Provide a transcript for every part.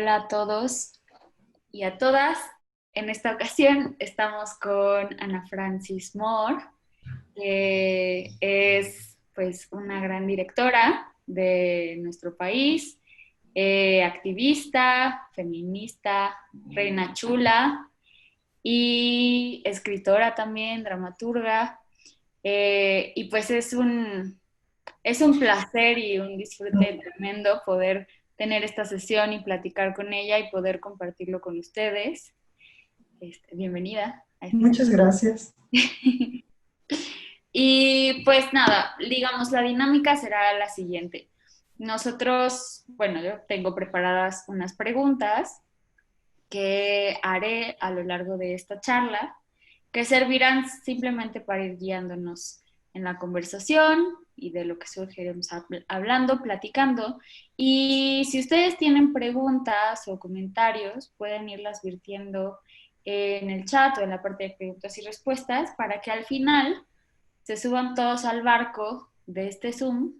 Hola a todos y a todas. En esta ocasión estamos con Ana Francis Moore, que es pues una gran directora de nuestro país, activista, feminista, reina chula y escritora también, dramaturga. Y pues es un placer y un disfrute tremendo poder tener esta sesión y platicar con ella y poder compartirlo con ustedes. Bienvenida a esta Muchas gracias. sesión. Y pues nada, digamos, la dinámica será la siguiente. Nosotros, bueno, yo tengo preparadas unas preguntas que haré a lo largo de esta charla, que servirán simplemente para ir guiándonos en la conversación y de lo que surge iremos hablando, platicando. Y si ustedes tienen preguntas o comentarios, pueden irlas virtiendo en el chat o en la parte de preguntas y respuestas para que al final se suban todos al barco de este Zoom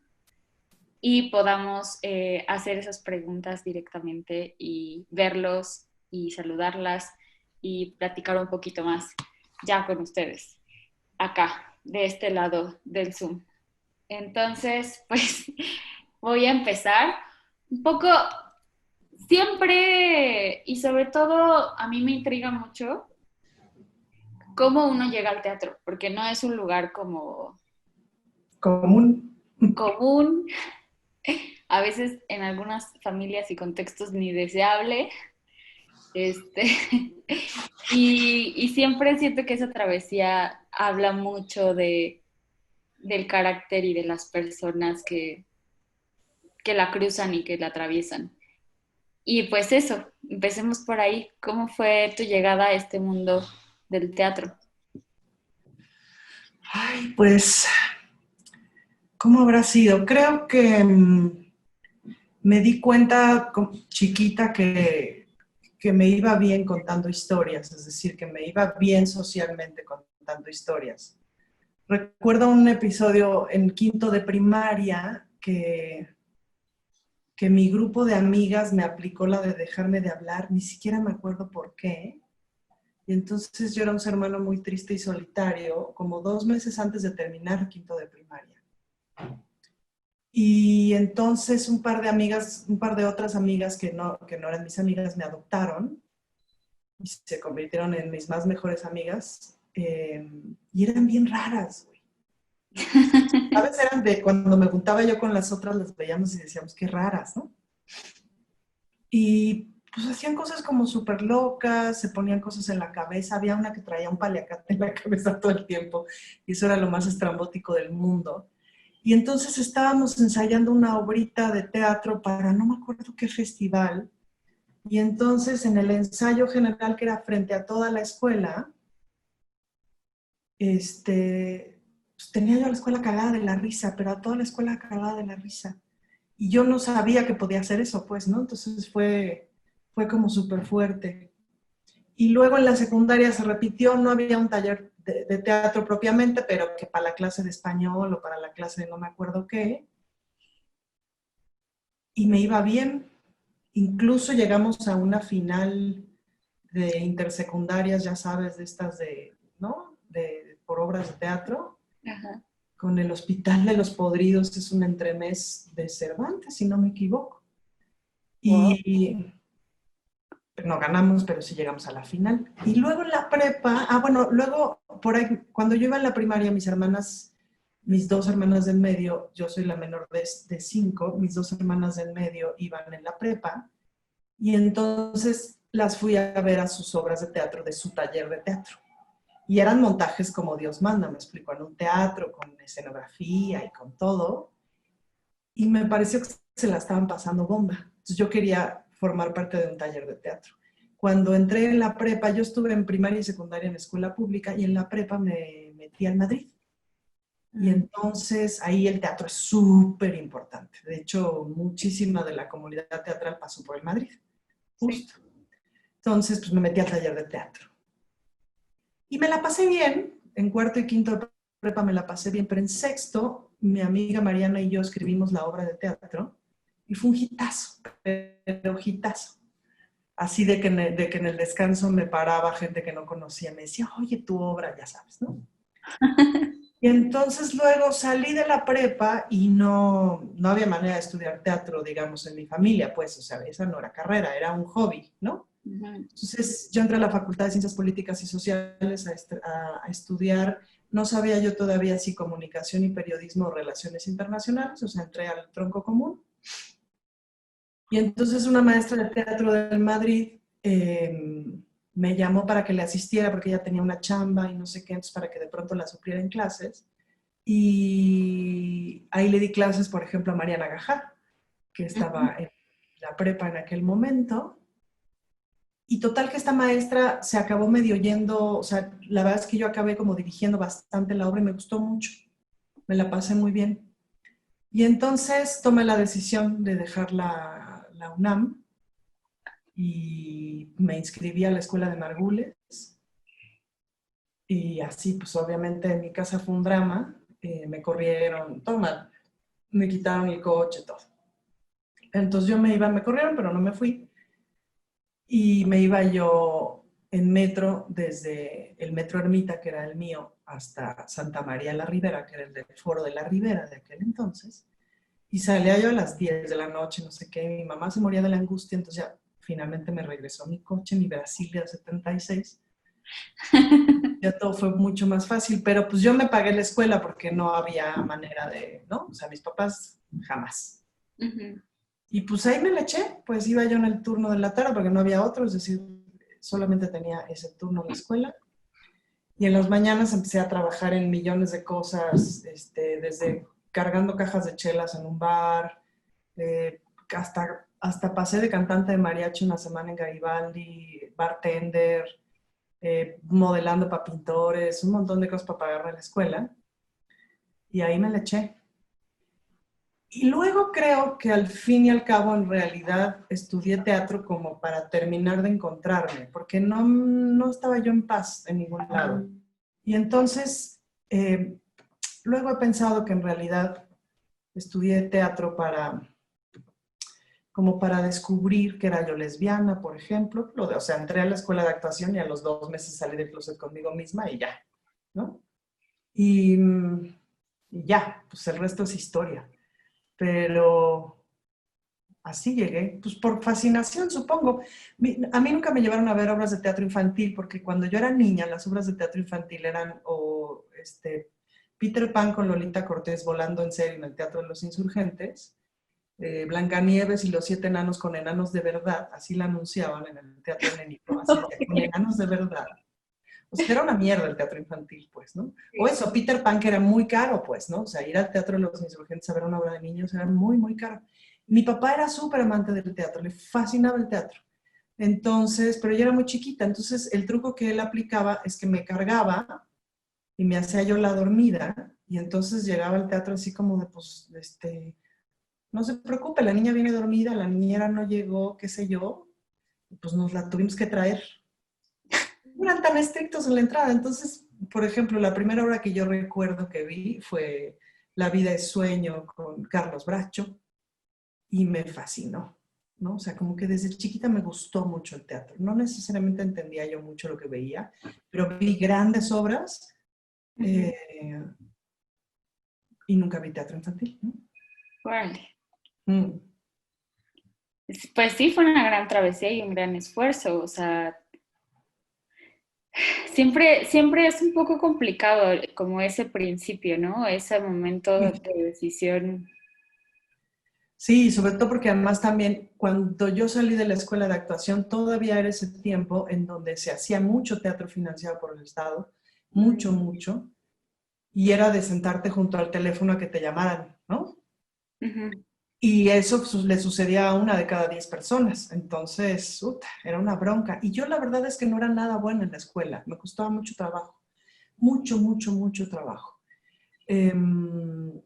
y podamos hacer esas preguntas directamente y verlos y saludarlas y platicar un poquito más ya con ustedes, acá, de este lado del Zoom. Entonces, pues voy a empezar un poco, siempre y sobre todo a mí me intriga mucho cómo uno llega al teatro, porque no es un lugar como Común. común, a veces en algunas familias y contextos ni deseable. Este, y siempre siento que esa travesía habla mucho del carácter y de las personas que la cruzan y que la atraviesan. Y pues eso, empecemos por ahí. ¿Cómo fue tu llegada a este mundo del teatro? Ay, pues, ¿cómo habrá sido? Creo que me di cuenta chiquita que me iba bien contando historias, es decir, que me iba bien socialmente contando historias. Recuerdo un episodio en quinto de primaria que mi grupo de amigas me aplicó la de dejarme de hablar, ni siquiera me acuerdo por qué. Y entonces yo era un ser humano muy triste y solitario, como 2 meses antes de terminar quinto de primaria. Y entonces un par de amigas, un par de otras amigas que no eran mis amigas, me adoptaron y se convirtieron en mis más mejores amigas. Y eran bien raras, güey. ¿Sabes? Eran de cuando me juntaba yo con las otras, las veíamos y decíamos, qué raras, ¿no? Y pues hacían cosas como súper locas, se ponían cosas en la cabeza. Había una que traía un paliacate en la cabeza todo el tiempo y eso era lo más estrambótico del mundo. Y entonces estábamos ensayando una obrita de teatro para no me acuerdo qué festival. Y entonces en el ensayo general que era frente a toda la escuela, pues tenía yo a la escuela cagada de la risa, pero a toda la escuela cagada de la risa. Y yo no sabía que podía hacer eso, pues, ¿no? Entonces fue como súper fuerte. Y luego en la secundaria se repitió, no había un taller de teatro propiamente, pero que para la clase de español o para la clase de no me acuerdo qué, y me iba bien. Incluso llegamos a una final de intersecundarias, ya sabes, de estas de, ¿no? Por obras de teatro, Ajá. con el Hospital de los Podridos, es un entremés de Cervantes, si no me equivoco. Wow. Y no ganamos, pero sí llegamos a la final. Y luego en la prepa, bueno, luego por ahí, cuando yo iba en la primaria, mis hermanas, mis dos hermanas del medio, yo soy la menor de cinco, mis dos hermanas del medio iban en la prepa, y entonces las fui a ver a sus obras de teatro, de su taller de teatro. Y eran montajes como Dios manda, me explico, en un teatro, con escenografía y con todo. Y me pareció que se la estaban pasando bomba. Entonces yo quería formar parte de un taller de teatro. Cuando entré en la prepa, yo estuve en primaria y secundaria en escuela pública y en la prepa me metí al Madrid. Y Mm. entonces ahí el teatro es súper importante. De hecho, muchísima de la comunidad teatral pasó por el Madrid, Sí. justo. Entonces, pues me metí al taller de teatro. Y me la pasé bien. En cuarto y quinto de prepa me la pasé bien, pero en sexto, mi amiga Mariana y yo escribimos la obra de teatro y fue un hitazo, pero hitazo. así de que en el descanso me paraba gente que no conocía, me decía, oye, tu obra, ya sabes, ¿no? Y entonces luego salí de la prepa y no había manera de estudiar teatro, digamos, en mi familia, pues, o sea, esa no era carrera, era un hobby, ¿no? Ujú. Entonces yo entré a la Facultad de Ciencias Políticas y Sociales a estudiar, no sabía yo todavía si comunicación y periodismo o relaciones internacionales, o sea, entré al tronco común. Y entonces una maestra de teatro del Madrid me llamó para que le asistiera porque ella tenía una chamba y no sé qué, entonces para que de pronto la supliera en clases. Y ahí le di clases, por ejemplo, a Mariana Gajá, que estaba en la prepa en aquel momento. Y total que esta maestra se acabó medio yendo, o sea, la verdad es que yo acabé como dirigiendo bastante la obra y me gustó mucho, me la pasé muy bien. Y entonces tomé la decisión de dejar la UNAM y me inscribí a la escuela de Margules. Y así, pues obviamente en mi casa fue un drama, me corrieron, toma, me quitaron el coche, todo. Entonces yo me corrieron, pero no me fui. Y me iba yo en metro desde el metro Ermita, que era el mío, hasta Santa María la Ribera, que era el del Foro de la Ribera de aquel entonces. Y salía yo a las 10 de la noche, no sé qué, mi mamá se moría de la angustia, entonces ya finalmente me regresó mi coche, mi Brasilia 76. Ya todo fue mucho más fácil, pero pues yo me pagué la escuela porque no había manera de, ¿no? O sea, mis papás jamás. Ujú. Y pues ahí me la eché, pues iba yo en el turno de la tarde porque no había otro, es decir, solamente tenía ese turno de la escuela. Y en las mañanas empecé a trabajar en millones de cosas, desde cargando cajas de chelas en un bar, hasta pasé de cantante de mariachi una semana en Garibaldi, bartender, modelando para pintores, un montón de cosas para pagarme la escuela. Y ahí me la eché. Y luego creo que al fin y al cabo en realidad estudié teatro como para terminar de encontrarme, porque no estaba yo en paz en ningún lado. Y entonces, luego he pensado que en realidad estudié teatro como para descubrir que era yo lesbiana, por ejemplo. O sea, entré a la escuela de actuación y a los 2 meses salí del closet conmigo misma y ya, ¿no? Y, y ya, pues el resto es historia. Pero así llegué, pues por fascinación, supongo. A mí nunca me llevaron a ver obras de teatro infantil, porque cuando yo era niña, las obras de teatro infantil eran Peter Pan con Lolita Cortés volando en serio en el Teatro de los Insurgentes, Blancanieves y los 7 enanos con enanos de verdad, así la anunciaban en el Teatro Nénico, así decía, con enanos de verdad. O sea, era una mierda el teatro infantil, pues, ¿no? O eso, Peter Pan, que era muy caro, pues, ¿no? O sea, ir al Teatro de los Insurgentes a ver una obra de niños era muy, muy caro. Mi papá era súper amante del teatro, le fascinaba el teatro. Entonces, pero yo era muy chiquita, entonces el truco que él aplicaba es que me cargaba y me hacía yo la dormida, y entonces llegaba al teatro así como de, pues, no se preocupe, la niña viene dormida, la niñera no llegó, qué sé yo, pues nos la tuvimos que traer. No eran tan estrictos en la entrada. Entonces, por ejemplo, la primera obra que yo recuerdo que vi fue La vida es sueño con Carlos Bracho y me fascinó, ¿no? O sea, como que desde chiquita me gustó mucho el teatro. No necesariamente entendía yo mucho lo que veía, pero vi grandes obras Ujú. eh, y nunca vi teatro infantil, ¿no? Órale. Mm. Pues sí, fue una gran travesía y un gran esfuerzo. O sea, siempre es un poco complicado como ese principio, ¿no? Ese momento de decisión. Sí, sobre todo porque además también cuando yo salí de la escuela de actuación todavía era ese tiempo en donde se hacía mucho teatro financiado por el Estado, mucho, Mm. mucho, y era de sentarte junto al teléfono a que te llamaran, ¿no? Ujú. Y eso pues, le sucedía a una de cada 10 personas, entonces era una bronca. Y yo la verdad es que no era nada buena en la escuela, me costaba mucho trabajo, mucho, mucho, mucho trabajo. Em,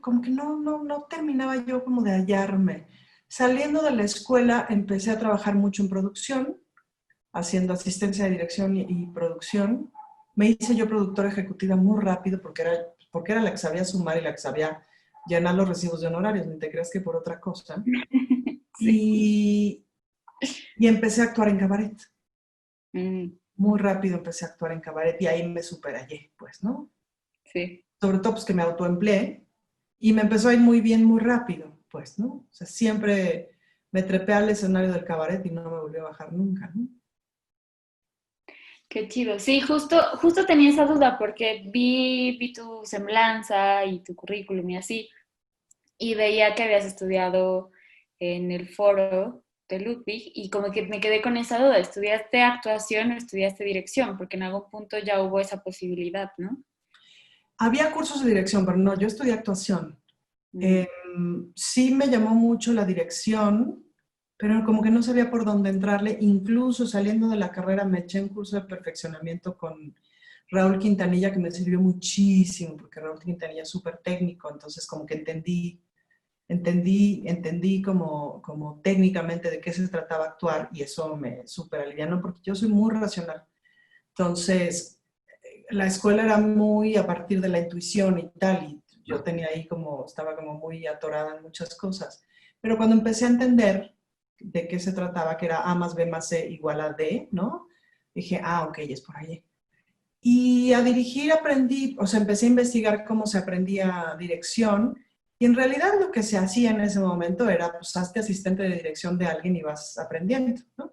como que no terminaba yo como de hallarme. Saliendo de la escuela empecé a trabajar mucho en producción, haciendo asistencia de dirección y producción. Me hice yo productora ejecutiva muy rápido porque era la que sabía sumar y la que sabía llenar los recibos de honorarios, ni te creas que por otra cosa. Sí. Y empecé a actuar en cabaret. Mm, Muy rápido empecé a actuar en cabaret y ahí me superhallé, pues, ¿no? sí. Sobre todo, pues, que me autoempleé y me empezó a ir muy bien, muy rápido, pues, ¿no? O sea, siempre me trepé al escenario del cabaret y no me volví a bajar nunca, ¿no? Qué chido. Sí, justo tenía esa duda porque vi tu semblanza y tu currículum y así, y veía que habías estudiado en el foro de Ludwig y como que me quedé con esa duda, ¿estudiaste actuación o estudiaste dirección? Porque en algún punto ya hubo esa posibilidad, ¿no? Había cursos de dirección, pero no, yo estudié actuación. Mm, Eh, sí me llamó mucho la dirección, pero como que no sabía por dónde entrarle. Incluso saliendo de la carrera me eché un curso de perfeccionamiento con Raúl Quintanilla que me sirvió muchísimo, porque Raúl Quintanilla es súper técnico, entonces como que entendí como técnicamente de qué se trataba actuar y eso me súper alivianó porque yo soy muy racional. Entonces, la escuela era muy a partir de la intuición y tal, y yo tenía ahí estaba como muy atorada en muchas cosas. Pero cuando empecé a entender de qué se trataba, que era A más B más C igual a D, ¿no? Dije, ok, es por ahí. Y a dirigir aprendí, o sea, empecé a investigar cómo se aprendía dirección, y en realidad lo que se hacía en ese momento era, pues, hazte asistente de dirección de alguien y vas aprendiendo, ¿no?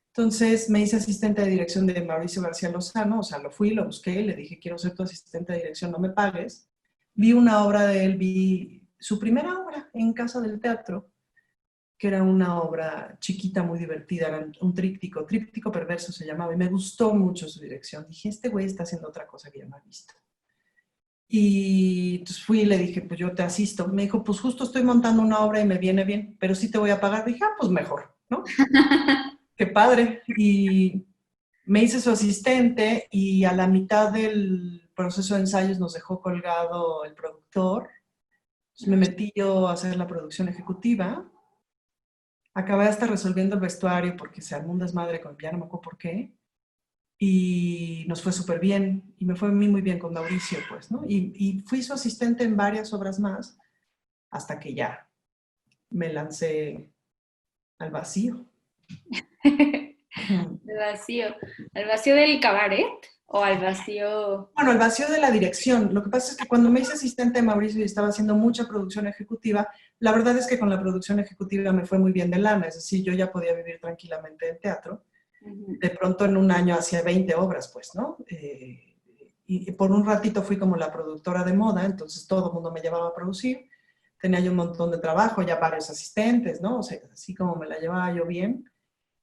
Entonces me hice asistente de dirección de Mauricio García Lozano, o sea, lo fui, lo busqué, le dije, quiero ser tu asistente de dirección, no me pagues. Vi una obra de él, vi su primera obra en Casa del Teatro, que era una obra chiquita, muy divertida, era un tríptico perverso se llamaba, y me gustó mucho su dirección. Dije, este güey está haciendo otra cosa que yo no he visto. Y entonces fui y le dije, pues yo te asisto. Me dijo, pues justo estoy montando una obra y me viene bien, pero sí te voy a pagar. Dije, pues mejor, ¿no? Qué padre. Y me hice su asistente y a la mitad del proceso de ensayos nos dejó colgado el productor. Entonces me metí yo a hacer la producción ejecutiva. Acabé hasta resolviendo el vestuario porque se armó un desmadre con ya no me acuerdo por qué. Y nos fue súper bien. Y me fue a mí muy bien con Mauricio, pues, ¿no? Y fui su asistente en varias obras más hasta que ya me lancé al vacío. Al vacío. ¿Al vacío del cabaret o al vacío? Bueno, el vacío de la dirección. Lo que pasa es que cuando me hice asistente de Mauricio y estaba haciendo mucha producción ejecutiva, la verdad es que con la producción ejecutiva me fue muy bien de lana, es decir, yo ya podía vivir tranquilamente del teatro. Ujú. De pronto en un año hacía 20 obras, pues, ¿no? Y por un ratito fui como la productora de moda, entonces todo el mundo me llevaba a producir. Tenía yo un montón de trabajo, ya varios asistentes, ¿no? O sea, así como me la llevaba yo bien,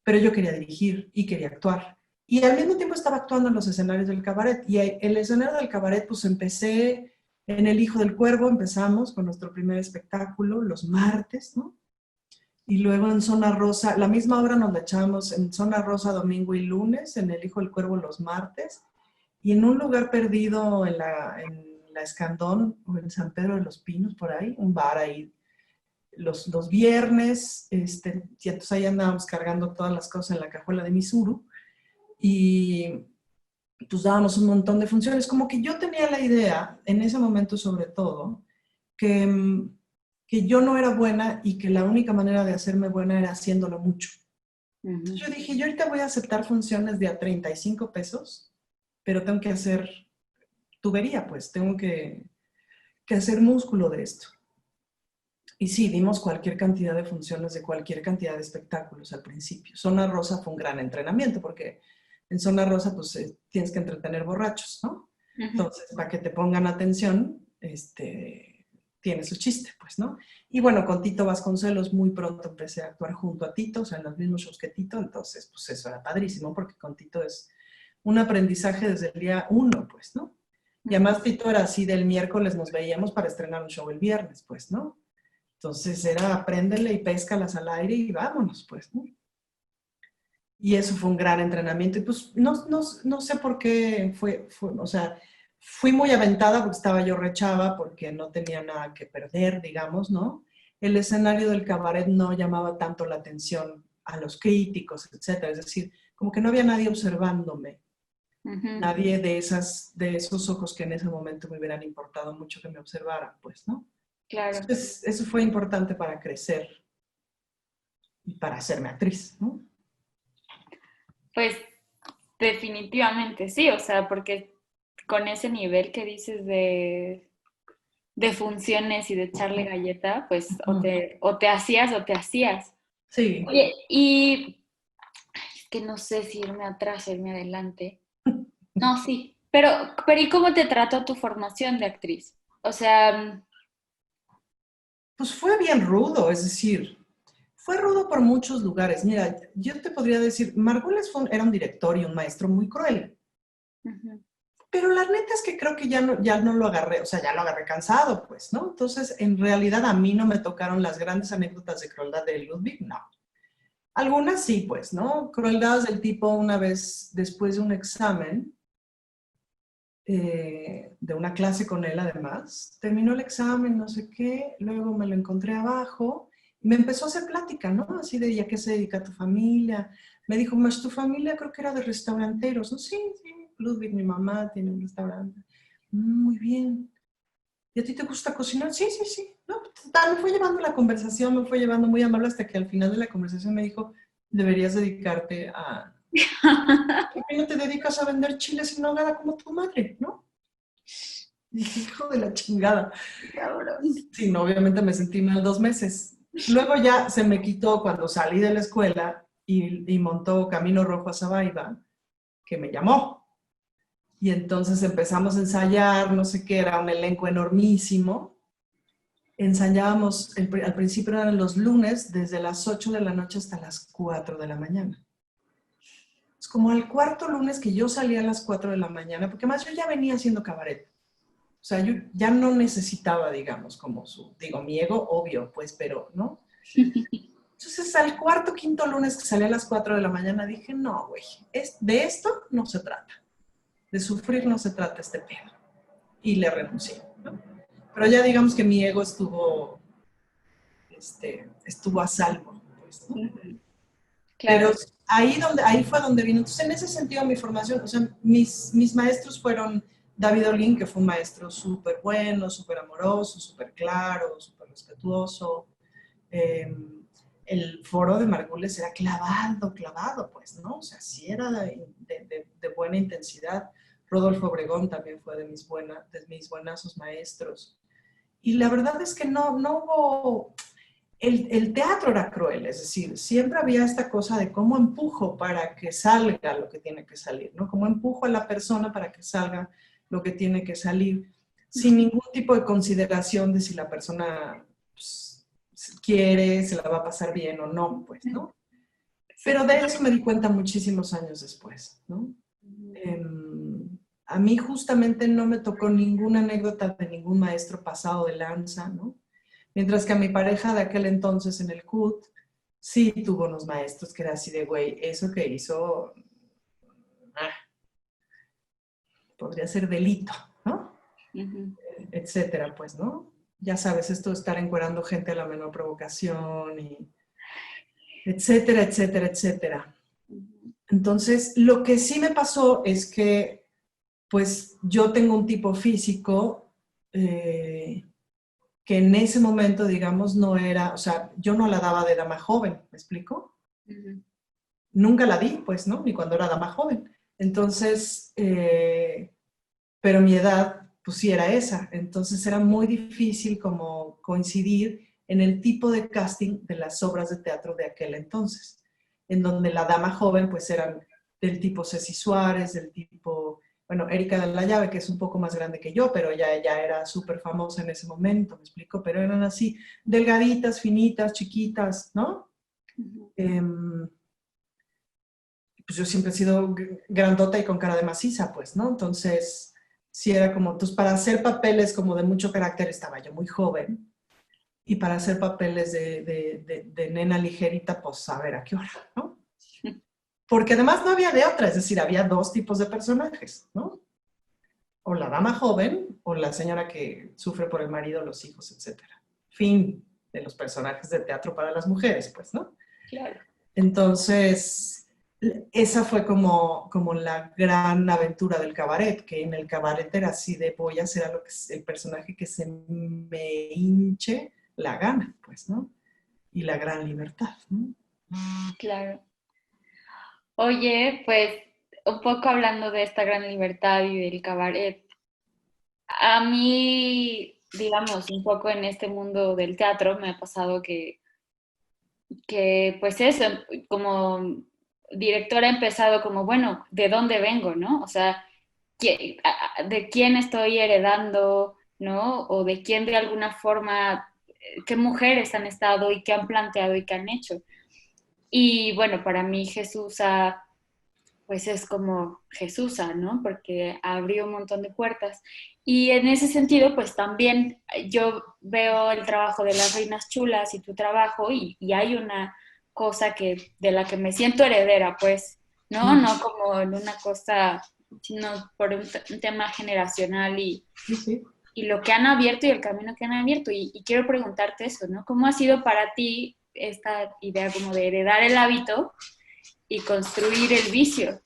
pero yo quería dirigir y quería actuar. Y al mismo tiempo estaba actuando en los escenarios del cabaret. Y el escenario del cabaret, pues empecé en El Hijo del Cuervo, empezamos con nuestro primer espectáculo los martes, ¿no? Y luego en Zona Rosa, la misma obra nos la echábamos en Zona Rosa domingo y lunes, en El Hijo del Cuervo los martes, y en un lugar perdido en la Escandón, o en San Pedro de los Pinos, por ahí, un bar ahí los viernes, y entonces ahí andábamos cargando todas las cosas en la cajuela de Misuru y pues dábamos un montón de funciones. Como que yo tenía la idea, en ese momento sobre todo, que, que yo no era buena y que la única manera de hacerme buena era haciéndolo mucho. Ujú. Entonces yo dije, yo ahorita voy a aceptar funciones de a 35 pesos, pero tengo que hacer tubería, pues tengo que hacer músculo de esto. Y sí, dimos cualquier cantidad de funciones de cualquier cantidad de espectáculos al principio. Zona Rosa fue un gran entrenamiento porque en Zona Rosa pues tienes que entretener borrachos, ¿no? Ujú. Entonces, para que te pongan atención, tiene su chiste, pues, ¿no? Y bueno, con Tito Vasconcelos muy pronto empecé a actuar junto a Tito, o sea, en los mismos shows que Tito, entonces pues eso era padrísimo porque con Tito es un aprendizaje desde el día uno, pues, ¿no? Y Ujú. además Tito era así del miércoles nos veíamos para estrenar un show el viernes, pues, ¿no? Entonces era préndele y péscalas al aire y vámonos, pues, ¿no? Y eso fue un gran entrenamiento. Y pues no sé por qué o sea, fui muy aventada porque estaba yo rechava, porque no tenía nada que perder, digamos, ¿no? El escenario del cabaret no llamaba tanto la atención a los críticos, etcétera. Es decir, como que no había nadie observándome, Ujú. nadie de esos ojos que en ese momento me hubieran importado mucho que me observaran, pues, ¿no? Claro. Entonces, eso fue importante para crecer. para hacerme actriz, ¿no? Pues definitivamente sí, o sea, porque con ese nivel que dices de funciones y de echarle galleta, pues Ujú. o te hacías o te hacías. Sí. Oye, y es que no sé si irme atrás o irme adelante. No, sí, pero ¿y cómo te trató tu formación de actriz? O sea, Pues fue bien rudo, es decir, fue rudo por muchos lugares. Mira, yo te podría decir, Margules era un director y un maestro muy cruel, ujú, pero la neta es que creo que ya no lo agarré, o sea, ya lo agarré cansado, pues, ¿no? Entonces, en realidad a mí no me tocaron las grandes anécdotas de crueldad de Ludwig, no. Algunas sí, pues, ¿no? Crueldades del tipo una vez después de un examen, de una clase con él además. Terminó el examen, no sé qué, luego me lo encontré abajo y me empezó a hacer plática, ¿no? Así de, ¿y a qué se dedica tu familia? Me dijo, más tu familia creo que era de restauranteros, ¿no? Sí, sí, Ludwig, mi mamá tiene un restaurante. Muy bien. ¿Y a ti te gusta cocinar? Sí, sí, sí. No, total, me fue llevando la conversación, me fue llevando muy amable hasta que al final de la conversación me dijo, deberías dedicarte a... ¿Por qué no te dedicas a vender chiles en nogada como tu madre, no? Dije, hijo de la chingada. cabrón. Sí, no, obviamente me sentí mal 2 meses. Luego ya se me quitó cuando salí de la escuela y montó Camino Rojo a Zabaiba, que me llamó. Y entonces empezamos a ensayar, no sé qué, era un elenco enormísimo. Ensayábamos, al principio eran los lunes, desde las 8 de la noche hasta las 4 de la mañana. Es como al cuarto lunes que yo salía a las 4 de la mañana, porque más yo ya venía haciendo cabaret. O sea, yo ya no necesitaba, digamos, como digo, mi ego, obvio, pues, pero, ¿no? Entonces, al cuarto, quinto lunes que salí a las 4 de la mañana, dije, no, güey, de esto no se trata. De sufrir no se trata este pedo. Y le renuncié, ¿no? Pero ya digamos que mi ego estuvo a salvo, pues, ¿no? Ujú, Pero claro. ahí fue donde vino. Entonces, en ese sentido, mi formación, o sea, mis maestros fueron David Olguín, que fue un maestro súper bueno, súper amoroso, súper claro, súper respetuoso. Eh, el foro de Margules era clavado, clavado, pues, ¿no? O sea, sí era de buena intensidad. Rodolfo Obregón también fue de mis buenazos maestros. Y la verdad es que no hubo, el teatro era cruel, es decir, siempre había esta cosa de cómo empujo para que salga lo que tiene que salir, ¿no? Cómo empujo a la persona para que salga lo que tiene que salir, sin ningún tipo de consideración de si la persona pues, quiere, se la va a pasar bien o no, pues, ¿no? Sí. Pero de eso me di cuenta muchísimos años después, ¿no? Ujú, A mí justamente no me tocó ninguna anécdota de ningún maestro pasado de lanza, ¿no? Mientras que a mi pareja de aquel entonces en el CUT, sí tuvo unos maestros que era así de, güey, eso que hizo, ah, podría ser delito, ¿no? ujú, Etcétera, pues, ¿no? Ya sabes, esto de estar encuerando gente a la menor provocación y etcétera, etcétera, etcétera. ujú, Entonces, lo que sí me pasó es que, pues, yo tengo un tipo físico que en ese momento, digamos, no era, o sea, yo no la daba de dama joven, ¿me explico? ujú. Nunca la di, pues, ¿no? Ni cuando era dama joven. Entonces, pero mi edad, pues sí era esa. Entonces era muy difícil como coincidir en el tipo de casting de las obras de teatro de aquel entonces, en donde la dama joven, pues eran del tipo Ceci Suárez, del tipo, bueno, Erika de la Llave, que es un poco más grande que yo, pero ella era súper famosa en ese momento, me explico, pero eran así, delgaditas, finitas, chiquitas, ¿no? Ujú. Eh, pues yo siempre he sido grandota y con cara de maciza, pues, ¿no? Entonces, sí era como, entonces para hacer papeles como de mucho carácter estaba yo muy joven y para hacer papeles de nena ligerita, pues a ver a qué hora, ¿no? Porque además no había de otra, es decir, había dos tipos de personajes, ¿no? O la dama joven o la señora que sufre por el marido, los hijos, etcétera. Fin de los personajes de teatro para las mujeres, pues, ¿no? Claro. Entonces, esa fue como la gran aventura del cabaret, que en el cabaret era así de voy a hacer a lo que el personaje que se me hinche la gana, pues, ¿no? Y la gran libertad, ¿no? Claro. Oye, pues un poco hablando de esta gran libertad y del cabaret, a mí, digamos, un poco en este mundo del teatro me ha pasado que pues eso, como directora he empezado como, bueno, ¿de dónde vengo, no? O sea, ¿de quién estoy heredando, no? O de quién de alguna forma, qué mujeres han estado y qué han planteado y qué han hecho. Y bueno, para mí Jesús pues es como Jesús, ¿no? Porque abrió un montón de puertas. Y en ese sentido, pues también yo veo el trabajo de las reinas chulas y tu trabajo y hay una cosa de la que me siento heredera, pues, ¿no? Mm, No como en una cosa, sino por un tema generacional sí, sí. y lo que han abierto y el camino que han abierto. Y quiero preguntarte eso, ¿no? ¿Cómo ha sido para ti esta idea como de heredar el hábito y construir el vicio?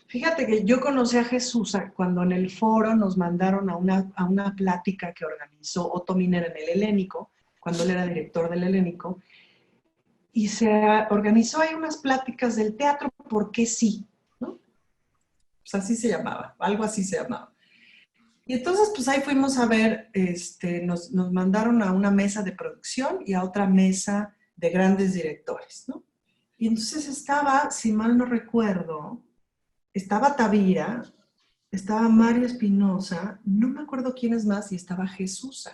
Fíjate que yo conocí a Jesús cuando en el foro nos mandaron a una plática que organizó Otto Miner en el Helénico, cuando él era director del Helénico, y se organizó ahí unas pláticas del teatro, ¿por qué sí? ¿No? Pues así se llamaba, algo así se llamaba. Y entonces, pues ahí fuimos a ver, nos mandaron a una mesa de producción y a otra mesa de grandes directores, ¿no? Y entonces estaba, si mal no recuerdo, estaba Tavira, estaba Mario Espinosa, no me acuerdo quién es más, y estaba Jesús.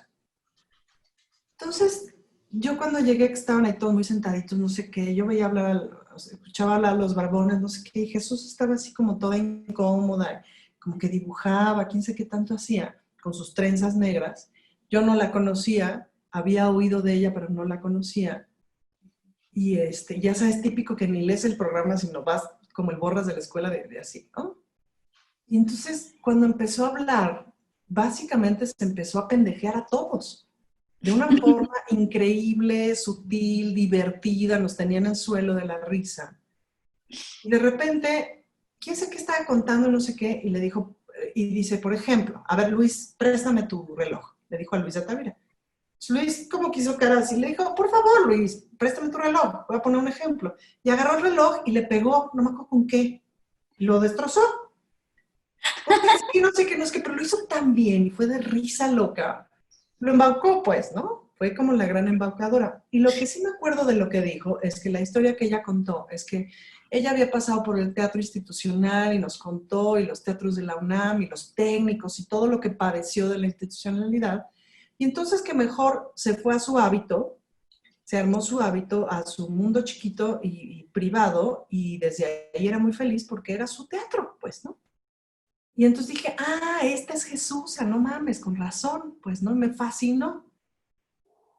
Entonces, yo cuando llegué, que estaban ahí todos muy sentaditos, no sé qué, yo veía hablar, o sea, escuchaba hablar a los barbones, no sé qué, y Jesús estaba así como toda incómoda, como que dibujaba, quién sé qué tanto hacía, con sus trenzas negras. Yo no la conocía, había oído de ella, pero no la conocía. Y ya sabes, típico que ni lees el programa, sino vas como el borras de la escuela de así, ¿no? Y entonces, cuando empezó a hablar, básicamente se empezó a pendejear a todos de una forma increíble, sutil, divertida, nos tenían en el suelo de la risa. Y de repente, quién sé qué estaba contando, no sé qué, y le dijo, y dice, por ejemplo, a ver, Luis, préstame tu reloj, le dijo a Luis de Tavira. Luis, como quiso cara así, le dijo, por favor, Luis, préstame tu reloj, voy a poner un ejemplo. Y agarró el reloj y le pegó, no me acuerdo con qué, lo destrozó. Porque sí, no sé qué, no es que, pero lo hizo tan bien y fue de risa loca. Lo embaucó, pues, ¿no? Fue como la gran embaucadora. Y lo que sí me acuerdo de lo que dijo es que la historia que ella contó es que ella había pasado por el teatro institucional y nos contó, y los teatros de la UNAM, y los técnicos, y todo lo que padeció de la institucionalidad. Y entonces que mejor se fue a su hábito, se armó su hábito a su mundo chiquito y privado, y desde ahí era muy feliz porque era su teatro, pues, ¿no? Y entonces dije, esta es Jesús, no mames, con razón, pues no, me fascinó.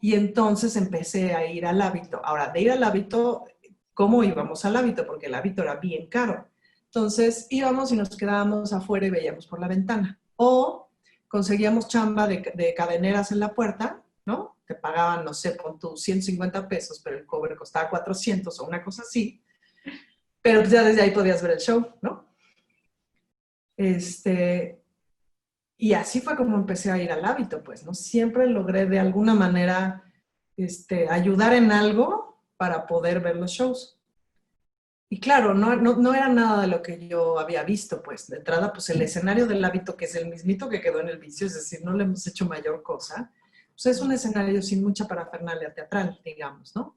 Y entonces empecé a ir al hábito. Ahora, de ir al hábito, ¿cómo íbamos al hábito? Porque el hábito era bien caro. Entonces íbamos y nos quedábamos afuera y veíamos por la ventana. O conseguíamos chamba de cadeneras en la puerta, ¿no? Te pagaban, no sé, pon tus 150 pesos, pero el cobre costaba 400 o una cosa así. Pero pues ya desde ahí podías ver el show, ¿no? Este, Y así fue como empecé a ir al hábito, pues, ¿no? Siempre logré de alguna manera ayudar en algo para poder ver los shows. Y claro, no era nada de lo que yo había visto, pues, de entrada, pues el escenario del hábito, que es el mismito que quedó en el vicio, es decir, no le hemos hecho mayor cosa, pues es un escenario sin mucha parafernalia teatral, digamos, ¿no?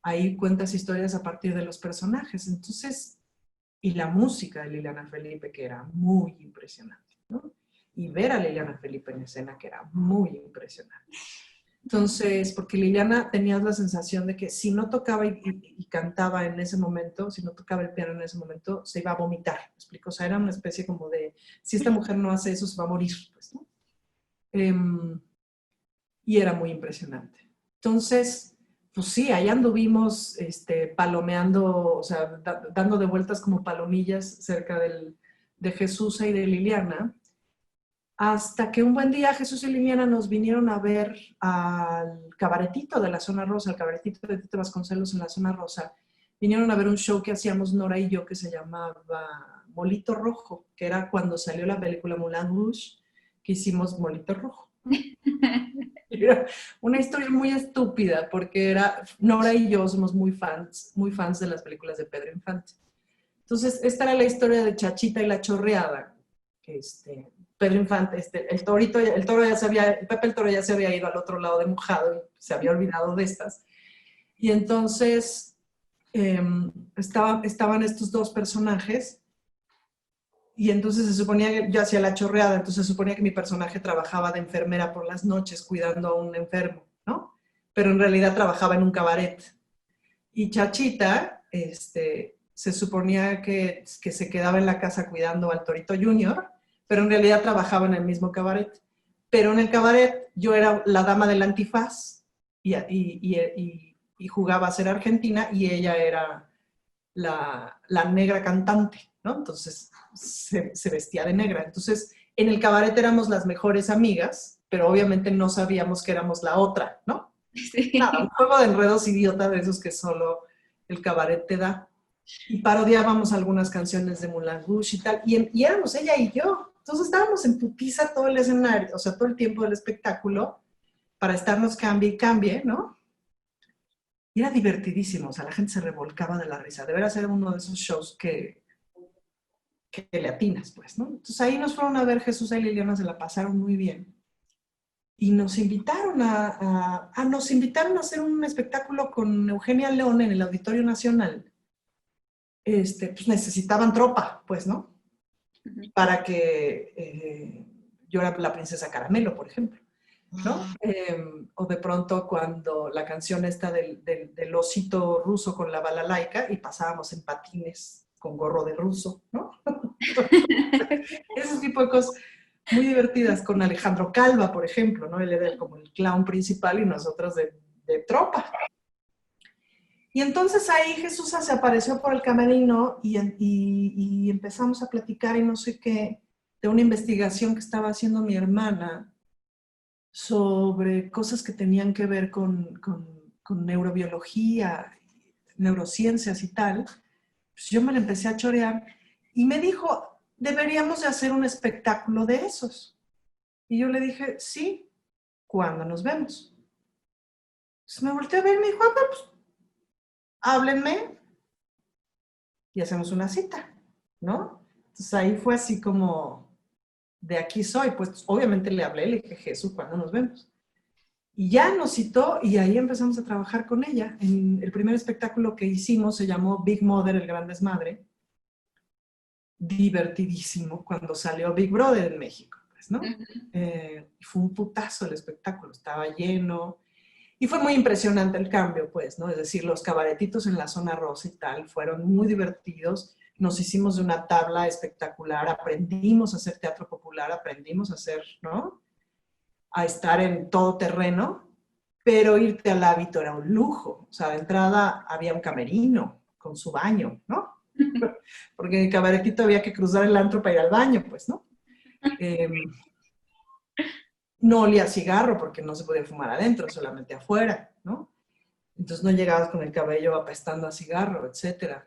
Ahí cuentas historias a partir de los personajes, entonces, y la música de Liliana Felipe, que era muy impresionante, ¿no? Y ver a Liliana Felipe en escena, que era muy impresionante. Entonces, porque Liliana tenías la sensación de que si no tocaba y cantaba en ese momento, si no tocaba el piano en ese momento, se iba a vomitar, ¿me explico? O sea, era una especie como de, si esta mujer no hace eso, se va a morir, pues, ¿no? Y era muy impresionante. Entonces, pues sí, ahí anduvimos palomeando, o sea, dando de vueltas como palomillas cerca de Jesús y de Liliana, hasta que un buen día Jesús y Liliana nos vinieron a ver al cabaretito de la Zona Rosa, al cabaretito de Tito Vasconcelos en la Zona Rosa. Vinieron a ver un show que hacíamos Nora y yo que se llamaba Molito Rojo, que era cuando salió la película Moulin Rouge, que hicimos Molito Rojo. Era una historia muy estúpida porque Nora y yo somos muy fans de las películas de Pedro Infante. Entonces, esta era la historia de Chachita y la Chorreada. Pedro Infante, el toro ya se había, Pepe el Toro ya se había ido al otro lado de Mojado y se había olvidado de estas. Y entonces estaban estos dos personajes y entonces se suponía que yo hacía la chorreada, entonces se suponía que mi personaje trabajaba de enfermera por las noches cuidando a un enfermo, ¿no? Pero en realidad trabajaba en un cabaret. Y Chachita, se suponía que se quedaba en la casa cuidando al Torito Junior, pero en realidad trabajaba en el mismo cabaret. Pero en el cabaret yo era la dama del antifaz y jugaba a ser argentina y ella era la negra cantante, ¿no? Entonces se vestía de negra. Entonces en el cabaret éramos las mejores amigas, pero obviamente no sabíamos que éramos la otra, ¿no? Sí. Nada, un juego de enredos idiota de esos que solo el cabaret te da. Y parodiábamos algunas canciones de Moulin Rouge y tal, y éramos ella y yo. Entonces estábamos en putiza todo el escenario, o sea, todo el tiempo del espectáculo, para estarnos cambie y cambie, ¿no? Y era divertidísimo, o sea, la gente se revolcaba de la risa. De veras era uno de esos shows que le atinas, pues, ¿no? Entonces ahí nos fueron a ver Jesús y Liliana, se la pasaron muy bien. Y nos invitaron a hacer un espectáculo con Eugenia León en el Auditorio Nacional. Pues necesitaban tropa, pues, ¿no? Para que yo era la princesa Caramelo, por ejemplo, ¿no? O de pronto cuando la canción esta del osito ruso con la balalaica y pasábamos en patines con gorro de ruso, ¿no? Ese tipo de cosas muy divertidas con Alejandro Calva, por ejemplo, ¿no? Él era como el clown principal y nosotros de tropa. Y entonces ahí Jesús se apareció por el camerino y empezamos a platicar y no sé qué, de una investigación que estaba haciendo mi hermana sobre cosas que tenían que ver con neurobiología, neurociencias y tal. Pues yo me la empecé a chorear y me dijo, deberíamos de hacer un espectáculo de esos. Y yo le dije, sí, ¿cuándo nos vemos? Entonces me volteé a ver y me dijo, pues háblenme y hacemos una cita, ¿no? Entonces ahí fue así como, de aquí soy, pues obviamente le hablé, le dije, Jesús, ¿cuándo nos vemos? Y ya nos citó y ahí empezamos a trabajar con ella. En el primer espectáculo que hicimos se llamó Big Mother, el gran desmadre. Divertidísimo cuando salió Big Brother en México, pues, ¿no? Fue un putazo el espectáculo, estaba lleno. Y fue muy impresionante el cambio, pues, ¿no? Es decir, los cabaretitos en la zona rosa y tal fueron muy divertidos. Nos hicimos de una tabla espectacular, aprendimos a hacer teatro popular, aprendimos a hacer, ¿no? A estar en todo terreno, pero irte al hábito era un lujo. O sea, de entrada había un camerino con su baño, ¿no? Porque en el cabaretito había que cruzar el antro para ir al baño, pues, ¿no? No olía a cigarro porque no se podía fumar adentro, solamente afuera, ¿no? Entonces no llegabas con el cabello apestando a cigarro, etc.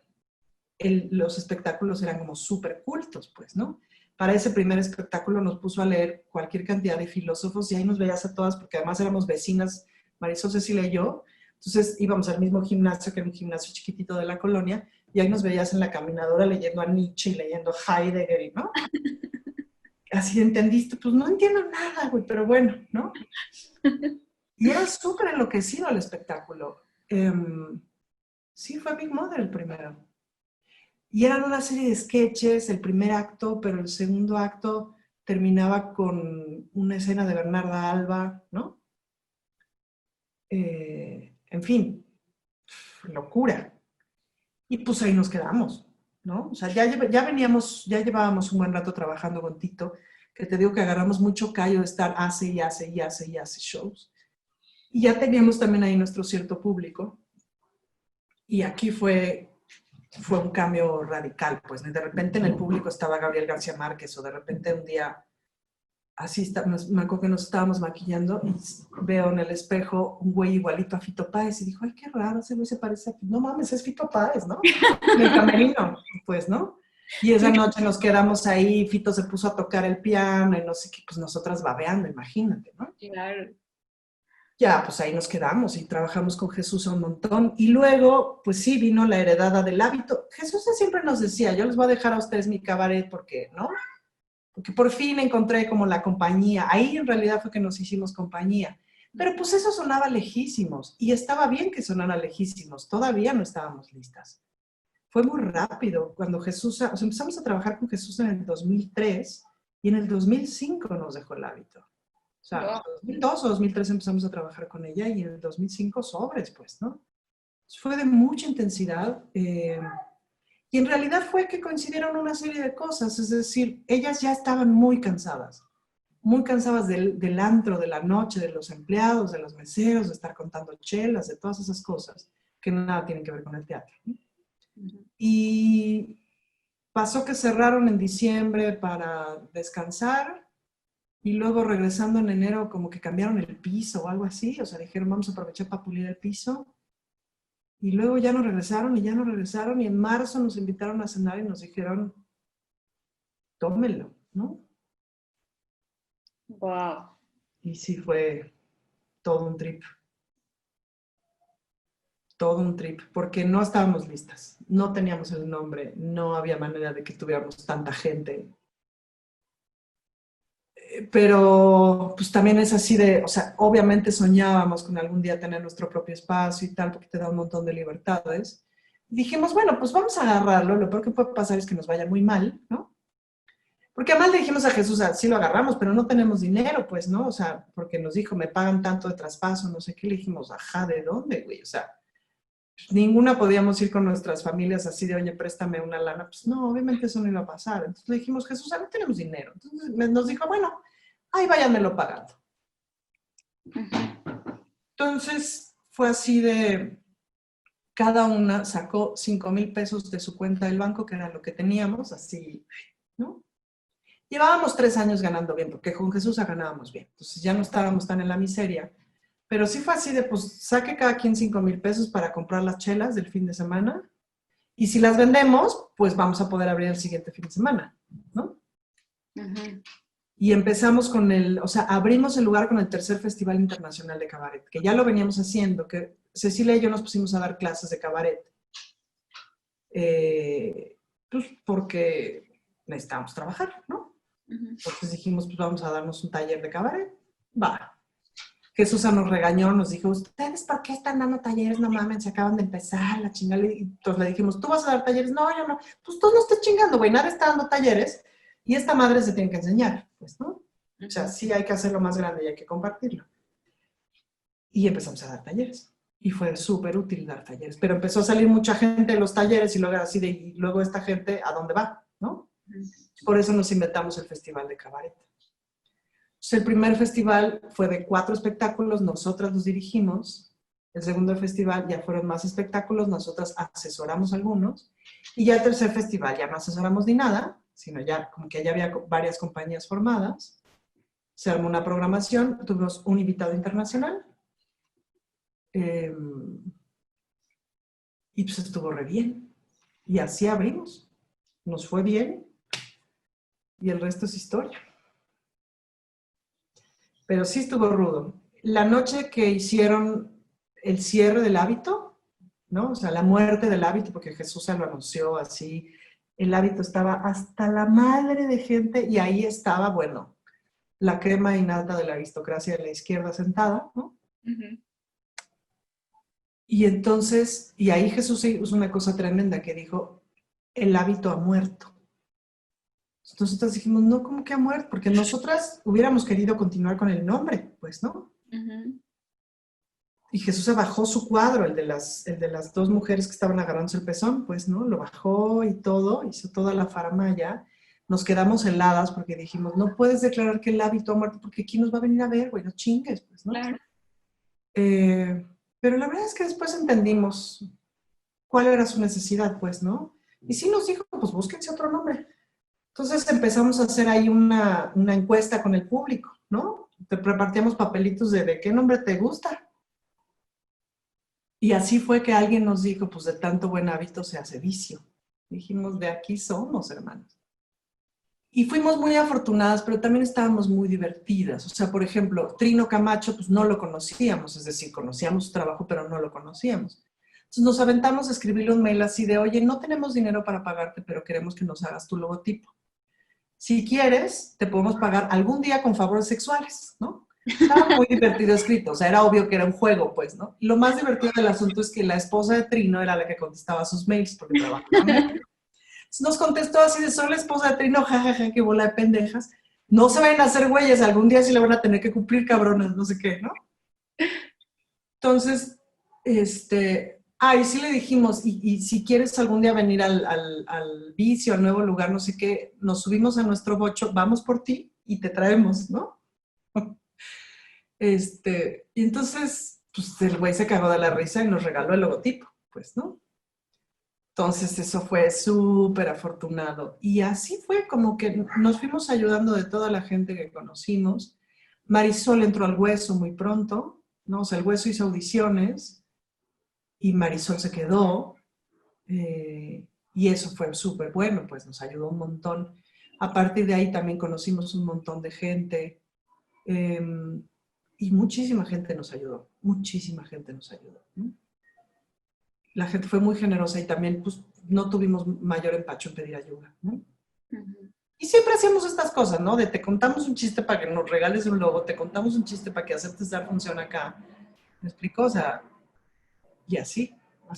Los espectáculos eran como súper cultos, pues, ¿no? Para ese primer espectáculo nos puso a leer cualquier cantidad de filósofos y ahí nos veías a todas, porque además éramos vecinas, Marisol, Cecilia y yo. Entonces íbamos al mismo gimnasio, que era un gimnasio chiquitito de la colonia, y ahí nos veías en la caminadora leyendo a Nietzsche y leyendo Heidegger, ¿no? Así entendiste, pues no entiendo nada, güey, pero bueno, ¿no? Y era súper enloquecido el espectáculo. Sí, fue Big Mother el primero. Y eran una serie de sketches, el primer acto, pero el segundo acto terminaba con una escena de Bernarda Alba, ¿no? En fin, locura. Y pues ahí nos quedamos, ¿no? O sea, ya llevábamos un buen rato trabajando con Tito, que te digo que agarramos mucho callo de estar hace shows. Y ya teníamos también ahí nuestro cierto público. Y aquí fue un cambio radical, pues de repente en el público estaba Gabriel García Márquez, o de repente un día, me acuerdo que nos estábamos maquillando y veo en el espejo un güey igualito a Fito Páez y dijo, ay, qué raro, ese güey se parece a Fito. No mames, es Fito Páez, ¿no? En el camerino, pues, ¿no? Y esa noche nos quedamos ahí, Fito se puso a tocar el piano y no sé qué, pues nosotras babeando, imagínate, ¿no? Claro. ya, pues ahí nos quedamos y trabajamos con Jesús un montón. Y luego, pues sí, vino la heredada del hábito. Jesús siempre nos decía, yo les voy a dejar a ustedes mi cabaret porque, ¿no? Porque por fin encontré como la compañía. Ahí en realidad fue que nos hicimos compañía. Pero pues eso sonaba lejísimos y estaba bien que sonara lejísimos. Todavía no estábamos listas. Fue muy rápido cuando Jesús, o sea, empezamos a trabajar con Jesús en el 2003 y en el 2005 nos dejó el hábito. O sea, en Wow. 2002 o 2003 empezamos a trabajar con ella y en el 2005 sobres, pues, ¿no? Fue de mucha intensidad. Y en realidad fue que coincidieron una serie de cosas, es decir, ellas ya estaban muy cansadas del antro, de la noche, de los empleados, de los meseros, de estar contando chelas, de todas esas cosas que nada tienen que ver con el teatro, ¿no? Y pasó que cerraron en diciembre para descansar y luego regresando en enero como que cambiaron el piso o algo así, o sea, dijeron vamos a aprovechar para pulir el piso. Y luego ya no regresaron y ya no regresaron y en marzo nos invitaron a cenar y nos dijeron, tómenlo, ¿no? Wow. Y sí fue todo un trip, todo un trip, porque no estábamos listas, no teníamos el nombre, no había manera de que tuviéramos tanta gente. Pero pues también es así de, o sea, obviamente soñábamos con algún día tener nuestro propio espacio y tal, porque te da un montón de libertades. Y dijimos, bueno, pues vamos a agarrarlo, lo peor que puede pasar es que nos vaya muy mal, ¿no? Porque además le dijimos a Jesús, sí lo agarramos, pero no tenemos dinero, pues, ¿no? O sea, porque nos dijo, me pagan tanto de traspaso, no sé qué, le dijimos, ajá, ¿de dónde, güey? O sea, ninguna podíamos ir con nuestras familias así de, oye, préstame una lana. Pues no, obviamente eso no iba a pasar. Entonces le dijimos, Jesús, no tenemos dinero. Entonces nos dijo, bueno, ahí váyanmelo pagando. Entonces fue así de, cada una sacó 5,000 pesos de su cuenta del banco, que era lo que teníamos, así, ¿no? Llevábamos 3 años ganando bien, porque con Jesús ganábamos bien. Entonces ya no estábamos tan en la miseria. Pero sí fue así de, pues, saque cada quien 5,000 pesos para comprar las chelas del fin de semana. Y si las vendemos, pues vamos a poder abrir el siguiente fin de semana, ¿no? Y empezamos con o sea, abrimos el lugar con el tercer Festival Internacional de Cabaret, que ya lo veníamos haciendo, que Cecilia y yo nos pusimos a dar clases de cabaret. Pues porque necesitábamos trabajar, ¿no? Entonces dijimos, pues vamos a darnos un taller de cabaret. Va. Jesús nos regañó, nos dijo, ¿ustedes por qué están dando talleres? No mames, se acaban de empezar, la chingada. Y entonces le dijimos, ¿tú vas a dar talleres? No, yo no. Pues tú no estés chingando, güey, nadie está dando talleres y esta madre se tiene que enseñar, pues, ¿no? O sea, sí hay que hacerlo más grande y hay que compartirlo. Y empezamos a dar talleres. Y fue súper útil dar talleres. Pero empezó a salir mucha gente de los talleres y luego así de, y luego esta gente, ¿a dónde va? ¿No? Por eso nos inventamos el Festival de Cabaret. Entonces, el primer festival fue de 4 espectáculos, nosotras los dirigimos. El segundo festival ya fueron más espectáculos, nosotras asesoramos algunos. Y ya el tercer festival ya no asesoramos ni nada, sino ya como que ya había varias compañías formadas. Se armó una programación, tuvimos un invitado internacional. Y pues estuvo re bien. Y así abrimos. Nos fue bien. Y el resto es historia. Pero sí estuvo rudo. La noche que hicieron el cierre del hábito, ¿no? O sea, la muerte del hábito, porque Jesús se lo anunció así, el hábito estaba hasta la madre de gente y ahí estaba, bueno, la crema innata de la aristocracia de la izquierda sentada, ¿no? Y entonces, y ahí Jesús hizo una cosa tremenda que dijo, el hábito ha muerto. Entonces nosotros dijimos, no, ¿cómo que ha muerto? Porque nosotras hubiéramos querido continuar con el nombre, pues, ¿no? Y Jesús se bajó su cuadro, el de las 2 mujeres que estaban agarrándose el pezón, pues, ¿no? Lo bajó y todo, hizo toda la faramalla. Nos quedamos heladas porque dijimos, no puedes declarar que el hábito ha muerto porque ¿quién nos va a venir a ver, güey? No chingues, pues, ¿no? Claro. Pero la verdad es que después entendimos cuál era su necesidad, pues, ¿no? Y sí nos dijo, pues búsquense otro nombre. Entonces empezamos a hacer ahí una encuesta con el público, ¿no? Te repartíamos papelitos de qué nombre te gusta. Y así fue que alguien nos dijo, pues de tanto buen hábito se hace vicio. Dijimos, de aquí somos, hermanos. Y fuimos muy afortunadas, pero también estábamos muy divertidas. O sea, por ejemplo, Trino Camacho, pues no lo conocíamos, es decir, conocíamos su trabajo, pero no lo conocíamos. Entonces nos aventamos a escribirle un mail así de, oye, no tenemos dinero para pagarte, pero queremos que nos hagas tu logotipo. Si quieres, te podemos pagar algún día con favores sexuales, ¿no? Estaba muy divertido escrito, o sea, era obvio que era un juego, pues, ¿no? Lo más divertido del asunto es que la esposa de Trino era la que contestaba sus mails porque trabajaba con él. Nos contestó así de, soy la esposa de Trino, jajaja, qué bola de pendejas. No se vayan a hacer güeyes, algún día sí le van a tener que cumplir, cabronas, no sé qué, ¿no? Entonces, y sí le dijimos, y si quieres algún día venir al vicio, al nuevo lugar, no sé qué, nos subimos a nuestro bocho, vamos por ti y te traemos, ¿no? Y entonces, pues el güey se cagó de la risa y nos regaló el logotipo, pues, ¿no? Entonces eso fue súper afortunado. Y así fue como que nos fuimos ayudando de toda la gente que conocimos. Marisol entró al Hueso muy pronto, ¿no? O sea, el Hueso hizo audiciones y Marisol se quedó. Y eso fue súper bueno, pues nos ayudó un montón. A partir de ahí también conocimos un montón de gente. eh, y muchísima gente nos ayudó, muchísima gente nos ayudó, ¿no? La gente fue muy generosa y también pues no tuvimos mayor empacho en pedir ayuda, ¿no? Ujú. Y siempre hacíamos estas cosas, ¿no? De te contamos un chiste para que nos regales un logo, te contamos un chiste para que aceptes dar función acá. ¿Me explico? O sea, y así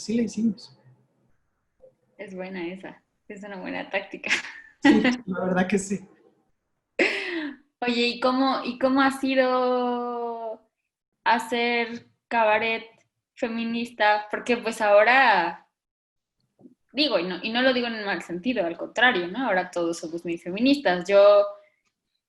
le hicimos. Es buena esa, es una buena táctica. Sí, la verdad que sí. Oye, ¿y cómo ha sido hacer cabaret feminista? Porque pues ahora, digo, y no lo digo en un mal sentido, al contrario, ¿no? Ahora todos somos muy feministas. Yo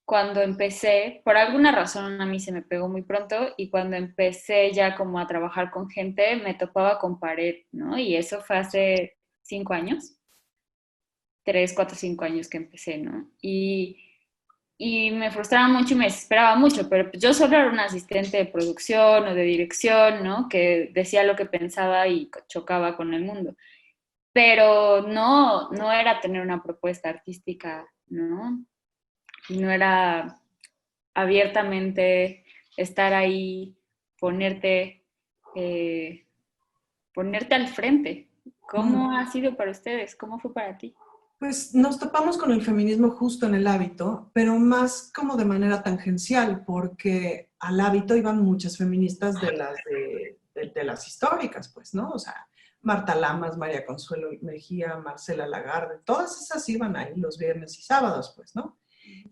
cuando empecé, por alguna razón a mí se me pegó muy pronto y cuando empecé ya como a trabajar con gente, me topaba con pared, ¿no? Y eso fue hace 5 años, 3, 4, 5 años que empecé, ¿no? Y me frustraba mucho y me desesperaba mucho, pero pues yo solo era una asistente de producción o de dirección, ¿no? Que decía lo que pensaba y chocaba con el mundo. Pero no era tener una propuesta artística, ¿no? Y no era abiertamente estar ahí, ponerte, eh, ponerte al frente. Mm. ¿Cómo ha sido para ustedes? ¿Cómo fue para ti? Pues nos topamos con el feminismo justo en el hábito, pero más como de manera tangencial, porque al hábito iban muchas feministas de las históricas, pues, ¿no? O sea, Marta Lamas, María Consuelo Mejía, Marcela Lagarde, todas esas iban ahí los viernes y sábados, pues, ¿no?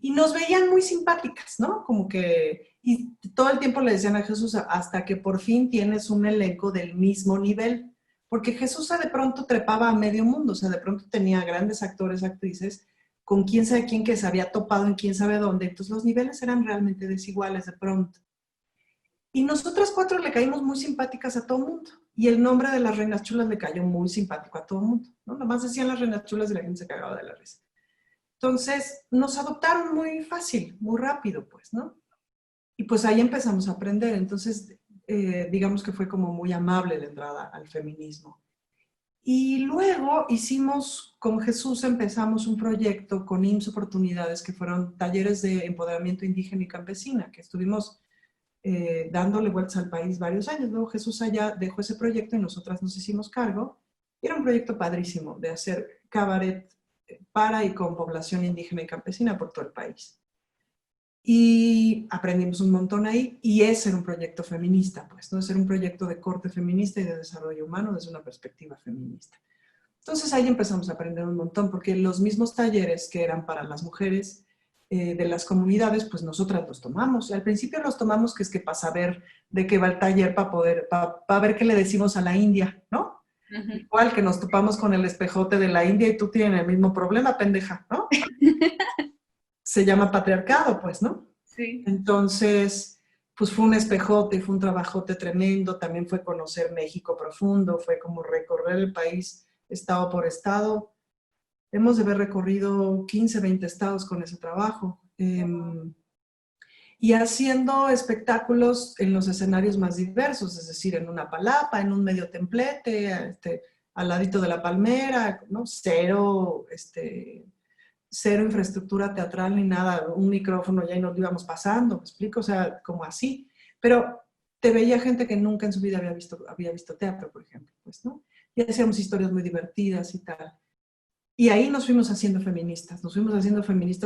Y nos veían muy simpáticas, ¿no? Como que, y todo el tiempo le decían a Jesús, hasta que por fin tienes un elenco del mismo nivel, porque Jesús de pronto trepaba a medio mundo, o sea, de pronto tenía grandes actores, actrices, con quién sabe quién que se había topado en quién sabe dónde, entonces los niveles eran realmente desiguales de pronto. Y nosotras cuatro le caímos muy simpáticas a todo el mundo, y el nombre de las reinas chulas le cayó muy simpático a todo el mundo, ¿no? Nomás decían las reinas chulas y la gente se cagaba de la risa. Entonces nos adoptaron muy fácil, muy rápido, pues, ¿no? Y pues ahí empezamos a aprender, entonces digamos que fue como muy amable la entrada al feminismo. Y luego hicimos, con Jesús empezamos un proyecto con IMSS Oportunidades, que fueron talleres de empoderamiento indígena y campesina, que estuvimos dándole vueltas al país varios años. Luego Jesús allá dejó ese proyecto y nosotras nos hicimos cargo. Y era un proyecto padrísimo de hacer cabaret para y con población indígena y campesina por todo el país. Y aprendimos un montón ahí, y ese era un proyecto feminista, pues, ¿no? Ese era un proyecto de corte feminista y de desarrollo humano desde una perspectiva feminista. Entonces ahí empezamos a aprender un montón, porque los mismos talleres que eran para las mujeres de las comunidades, pues nosotras los tomamos. Y al principio los tomamos que es que para saber de qué va el taller, para ver qué le decimos a la India, ¿no? Ujú. Igual que nos topamos con el espejote de la India y tú tienes el mismo problema, pendeja, ¿no? Se llama patriarcado, pues, ¿no? Sí. Entonces, pues fue un espejote, fue un trabajote tremendo, también fue conocer México profundo, fue como recorrer el país estado por estado. Hemos de haber recorrido 15, 20 estados con ese trabajo. Y haciendo espectáculos en los escenarios más diversos, es decir, en una palapa, en un medio templete, al ladito de la palmera, ¿no? Cero, cero infraestructura teatral ni nada, un micrófono ya y nos lo íbamos pasando, ¿me explico? O sea, como así. Pero te veía gente que nunca en su vida había visto teatro, por ejemplo, pues, ¿no? Y hacíamos historias muy divertidas y tal. Y ahí nos fuimos haciendo feministas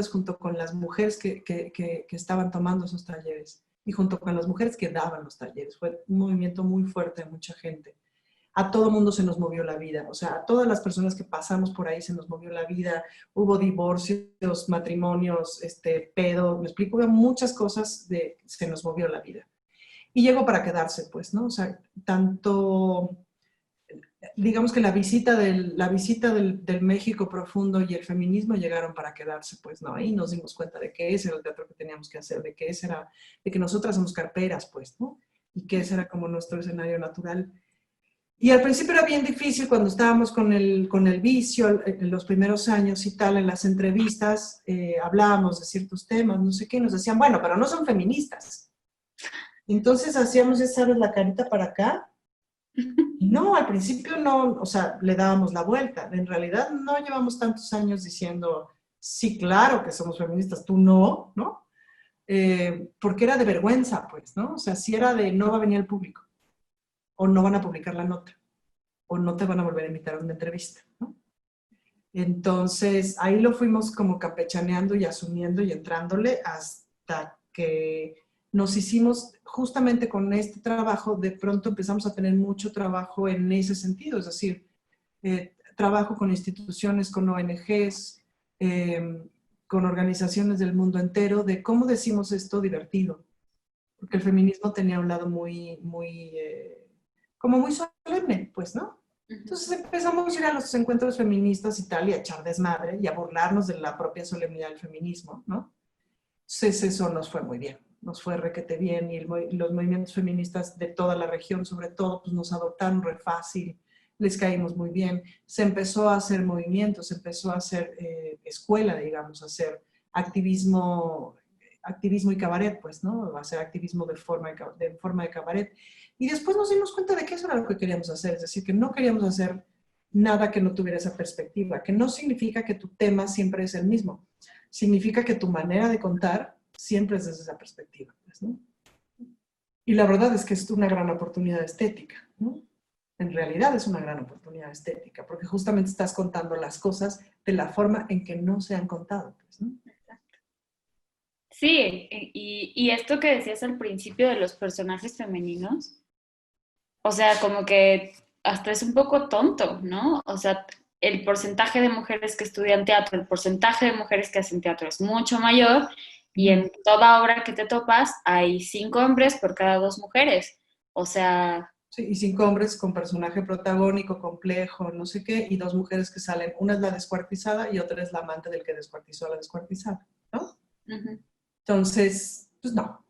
junto con las mujeres que estaban tomando esos talleres y junto con las mujeres que daban los talleres. Fue un movimiento muy fuerte de mucha gente. A todo mundo se nos movió la vida, o sea, a todas las personas que pasamos por ahí se nos movió la vida, hubo divorcios, matrimonios, pedo, me explico, hubo muchas cosas de se nos movió la vida. Y llegó para quedarse, pues, ¿no? O sea, tanto digamos que la visita del México profundo y el feminismo llegaron para quedarse, pues, ¿no? Ahí nos dimos cuenta de que ese era el teatro que teníamos que hacer, de que nosotras somos carperas, pues, ¿no? Y que ese era como nuestro escenario natural. Y al principio era bien difícil cuando estábamos con el vicio, en los primeros años y tal, en las entrevistas, hablábamos de ciertos temas, no sé qué, y nos decían, bueno, pero no son feministas. Entonces hacíamos, ya sabes, la carita para acá. No, al principio no, o sea, le dábamos la vuelta. En realidad no llevamos tantos años diciendo, sí, claro que somos feministas, tú no, ¿no? Porque era de vergüenza, pues, ¿no? O sea, si era de no va a venir el público, o no van a publicar la nota, o no te van a volver a invitar a una entrevista, ¿no? Entonces, ahí lo fuimos como campechaneando y asumiendo y entrándole hasta que nos hicimos, justamente con este trabajo, de pronto empezamos a tener mucho trabajo en ese sentido, es decir, trabajo con instituciones, con ONGs, con organizaciones del mundo entero, de cómo decimos esto divertido, porque el feminismo tenía un lado como muy solemne, pues, ¿no? Entonces empezamos a ir a los encuentros feministas y tal, y a echar desmadre, y a burlarnos de la propia solemnidad del feminismo, ¿no? Entonces eso nos fue muy bien, nos fue requete bien, y los movimientos feministas de toda la región, sobre todo, pues nos adoptaron re fácil, les caímos muy bien. Se empezó a hacer movimientos, se empezó a hacer escuela, digamos, a hacer activismo y cabaret, pues, ¿no? A hacer activismo de forma de cabaret. Y después nos dimos cuenta de que eso era lo que queríamos hacer, es decir, que no queríamos hacer nada que no tuviera esa perspectiva, que no significa que tu tema siempre es el mismo, significa que tu manera de contar siempre es desde esa perspectiva, pues, ¿no? Y la verdad es que es una gran oportunidad estética, ¿no? En realidad es una gran oportunidad estética, porque justamente estás contando las cosas de la forma en que no se han contado, pues, ¿no? Sí, y esto que decías al principio de los personajes femeninos, o sea, como que hasta es un poco tonto, ¿no? O sea, el porcentaje de mujeres que estudian teatro, el porcentaje de mujeres que hacen teatro es mucho mayor y en toda obra que te topas hay 5 hombres por cada 2 mujeres. O sea, Sí, y 5 hombres con personaje protagónico, complejo, no sé qué, y 2 mujeres que salen. Una es la descuartizada y otra es la amante del que descuartizó a la descuartizada, ¿no? ujú, Entonces, pues no.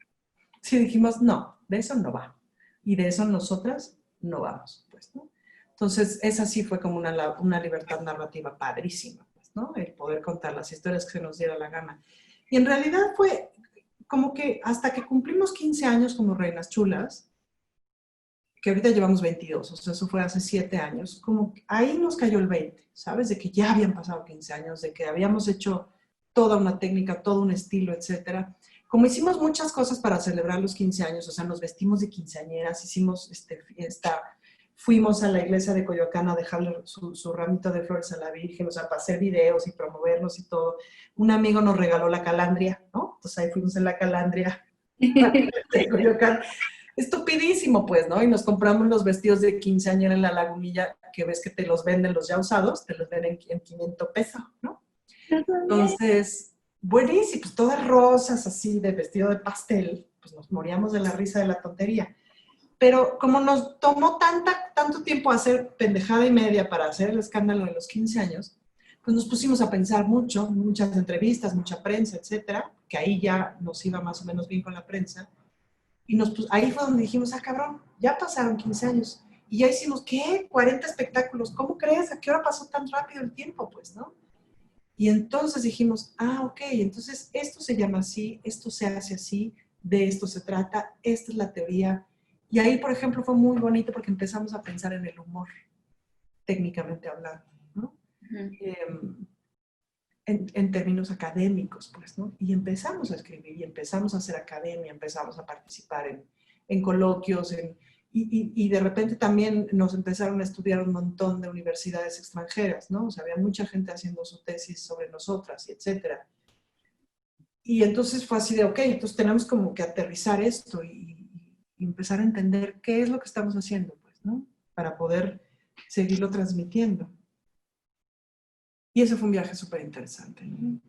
Sí dijimos, no, de eso no va. Y de eso nosotras no vamos, pues, ¿no? Entonces, esa sí fue como una libertad narrativa padrísima, pues, ¿no? El poder contar las historias que se nos diera la gana. Y en realidad fue como que hasta que cumplimos 15 años como Reinas Chulas, que ahorita llevamos 22, o sea, eso fue hace 7 años, como ahí nos cayó el 20, ¿sabes? De que ya habían pasado 15 años, de que habíamos hecho toda una técnica, todo un estilo, etcétera. Como hicimos muchas cosas para celebrar los 15 años, o sea, nos vestimos de quinceañeras, hicimos fiesta, fuimos a la iglesia de Coyoacán a dejarle su ramito de flores a la Virgen, o sea, para hacer videos y promovernos y todo. Un amigo nos regaló la calandria, ¿no? Entonces ahí fuimos en la calandria de Coyoacán, estupidísimo, pues, ¿no? Y nos compramos los vestidos de quinceañera en la Lagunilla, que ves que te los venden los ya usados, te los venden en 500 pesos, ¿no? no sabía. Entonces, buenísimo, pues todas rosas así, de vestido de pastel, pues nos moríamos de la risa de la tontería. Pero como nos tomó tanto tiempo hacer pendejada y media para hacer el escándalo de los 15 años, pues nos pusimos a pensar mucho, muchas entrevistas, mucha prensa, etcétera, que ahí ya nos iba más o menos bien con la prensa. Y ahí fue donde dijimos, ah, cabrón, ya pasaron 15 años. Y ya hicimos, ¿qué? 40 espectáculos. ¿Cómo crees? ¿A qué hora pasó tan rápido el tiempo? Pues, ¿no? Y entonces dijimos, ah, ok, entonces esto se llama así, esto se hace así, de esto se trata, esta es la teoría. Y ahí, por ejemplo, fue muy bonito porque empezamos a pensar en el humor, técnicamente hablando, ¿no? Ujú. en términos académicos, pues, ¿no? Y empezamos a escribir y empezamos a hacer academia, empezamos a participar en coloquios, y de repente también nos empezaron a estudiar un montón de universidades extranjeras, ¿no? O sea, había mucha gente haciendo su tesis sobre nosotras, y etcétera. Y entonces fue así de, ok, entonces tenemos como que aterrizar esto y empezar a entender qué es lo que estamos haciendo, pues, ¿no? Para poder seguirlo transmitiendo. Y ese fue un viaje súper interesante, ¿no?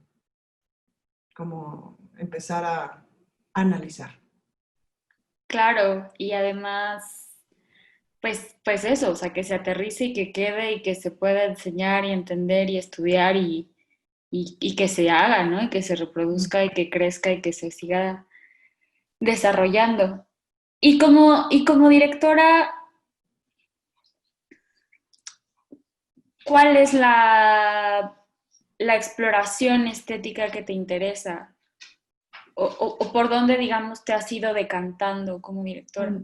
Como empezar a analizar. Claro, y además, pues eso, o sea, que se aterrice y que quede y que se pueda enseñar y entender y estudiar y que se haga, ¿no? Y que se reproduzca y que crezca y que se siga desarrollando. Y como directora, ¿cuál es la exploración estética que te interesa? O por dónde, digamos, te has ido decantando como directora.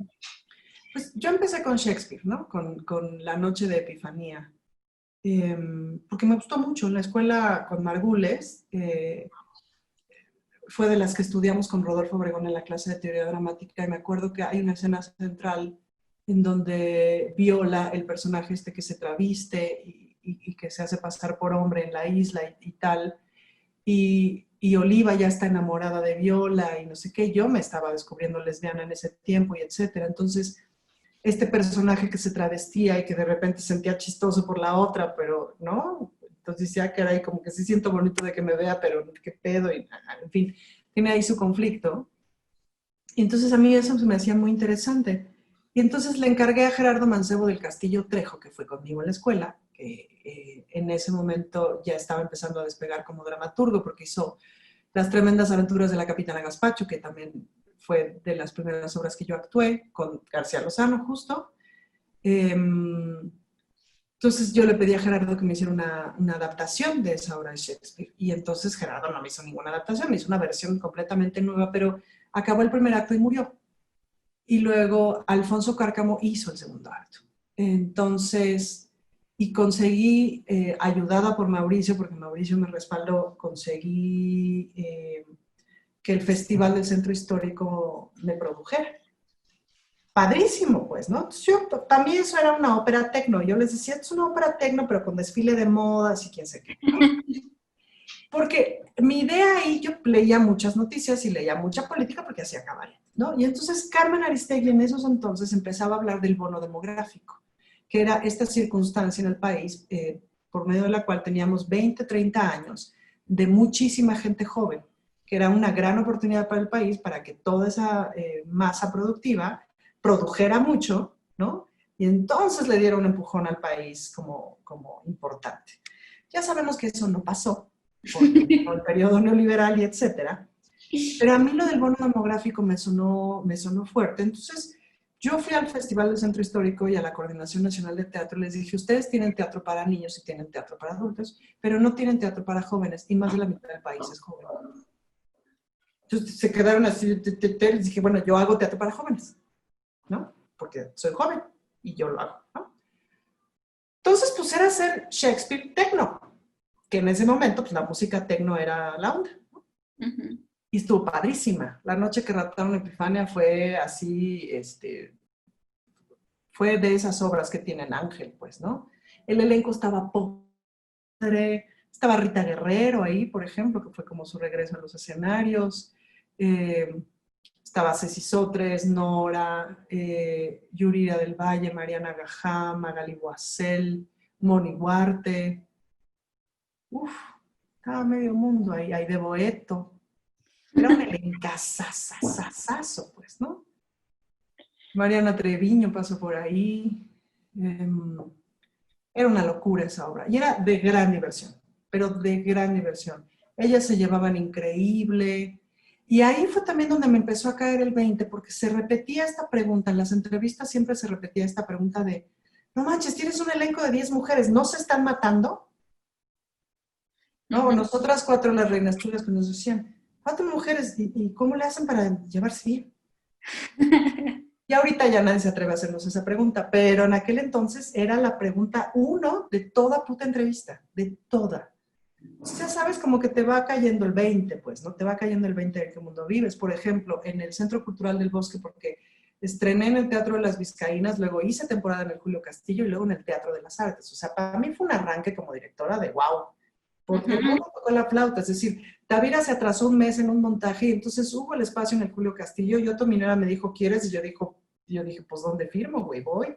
Pues yo empecé con Shakespeare, ¿no? Con La Noche de Epifanía. Porque me gustó mucho. En la escuela con Margules, fue de las que estudiamos con Rodolfo Obregón en la clase de teoría dramática, y me acuerdo que hay una escena central en donde Viola, el personaje este que se traviste y que se hace pasar por hombre en la isla y tal, y Oliva ya está enamorada de Viola y no sé qué, yo me estaba descubriendo lesbiana en ese tiempo y etcétera. Entonces, este personaje que se travestía y que de repente sentía chistoso por la otra, pero no, entonces decía que era ahí como que sí siento bonito de que me vea, pero qué pedo, y en fin, tiene ahí su conflicto. Y entonces a mí eso se me hacía muy interesante. Y entonces le encargué a Gerardo Mancebo del Castillo Trejo, que fue conmigo en la escuela, que en ese momento ya estaba empezando a despegar como dramaturgo, porque hizo Las tremendas aventuras de la Capitana Gaspacho, que también fue de las primeras obras que yo actué, con García Lozano justo. Entonces yo le pedí a Gerardo que me hiciera una adaptación de esa obra de Shakespeare. Y entonces Gerardo no me hizo ninguna adaptación, me hizo una versión completamente nueva, pero acabó el primer acto y murió. Y luego Alfonso Cárcamo hizo el segundo acto. Entonces, y conseguí, ayudada por Mauricio, porque Mauricio me respaldó, conseguí que el Festival del Centro Histórico me produjera. Padrísimo, pues, ¿no? Entonces yo, para mí eso era una ópera tecno. Yo les decía, es una ópera tecno, pero con desfile de modas y quién sé qué, ¿no? Porque mi idea ahí, yo leía muchas noticias y leía mucha política porque hacía cabaret, ¿no? Y entonces Carmen Aristegui en esos entonces empezaba a hablar del bono demográfico, que era esta circunstancia en el país por medio de la cual teníamos 20, 30 años de muchísima gente joven, que era una gran oportunidad para el país para que toda esa masa productiva produjera mucho, ¿no? Y entonces le dieron un empujón al país como importante. Ya sabemos que eso no pasó, por el periodo neoliberal y etcétera. Pero a mí lo del bono demográfico me sonó fuerte. Entonces, yo fui al Festival del Centro Histórico y a la Coordinación Nacional de Teatro. Les dije, ustedes tienen teatro para niños y tienen teatro para adultos, pero no tienen teatro para jóvenes, y más de la mitad del país es joven. Entonces se quedaron así, les dije, bueno, yo hago teatro para jóvenes, ¿no? Porque soy joven y yo lo hago, ¿no? Entonces, pues era hacer Shakespeare tecno, que en ese momento, pues la música tecno era la onda, ¿no? Y estuvo padrísima. La noche que raptaron Epifania fue así, fue de esas obras que tienen Ángel, pues, ¿no? El elenco estaba padre, estaba Rita Guerrero ahí, por ejemplo, que fue como su regreso a los escenarios. Estaba Ceci Sotres, Nora, Yurira del Valle, Mariana Gajá, Magali Boisel, Moni Huarte. Uf, estaba medio mundo ahí, ahí de Boeto. Era un elencazazazazo, pues, ¿no? Mariana Treviño pasó por ahí. Era una locura esa obra. Y era de gran diversión, pero de gran diversión. Ellas se llevaban increíble. Y ahí fue también donde me empezó a caer el 20, porque se repetía esta pregunta. En las entrevistas siempre se repetía esta pregunta de, no manches, tienes un elenco de 10 mujeres, ¿no se están matando? No, nosotras 4 las reinas chulas que nos decían, 4 mujeres, ¿y cómo le hacen para llevarse bien? Y ahorita ya nadie se atreve a hacernos esa pregunta, pero en aquel entonces era la pregunta 1 de toda puta entrevista, de toda. O sea, sabes, como que te va cayendo el 20, pues, ¿no? Te va cayendo el 20 de qué mundo vives. Por ejemplo, en el Centro Cultural del Bosque, porque estrené en el Teatro de las Vizcaínas, luego hice temporada en el Julio Castillo y luego en el Teatro de las Artes. O sea, para mí fue un arranque como directora de wow, porque el Ujú. mundo tocó la flauta. Es decir, Tavira se atrasó un mes en un montaje y entonces hubo el espacio en el Julio Castillo y Otto Minera me dijo, ¿quieres? Y yo dije, pues, ¿dónde firmo, güey? Voy.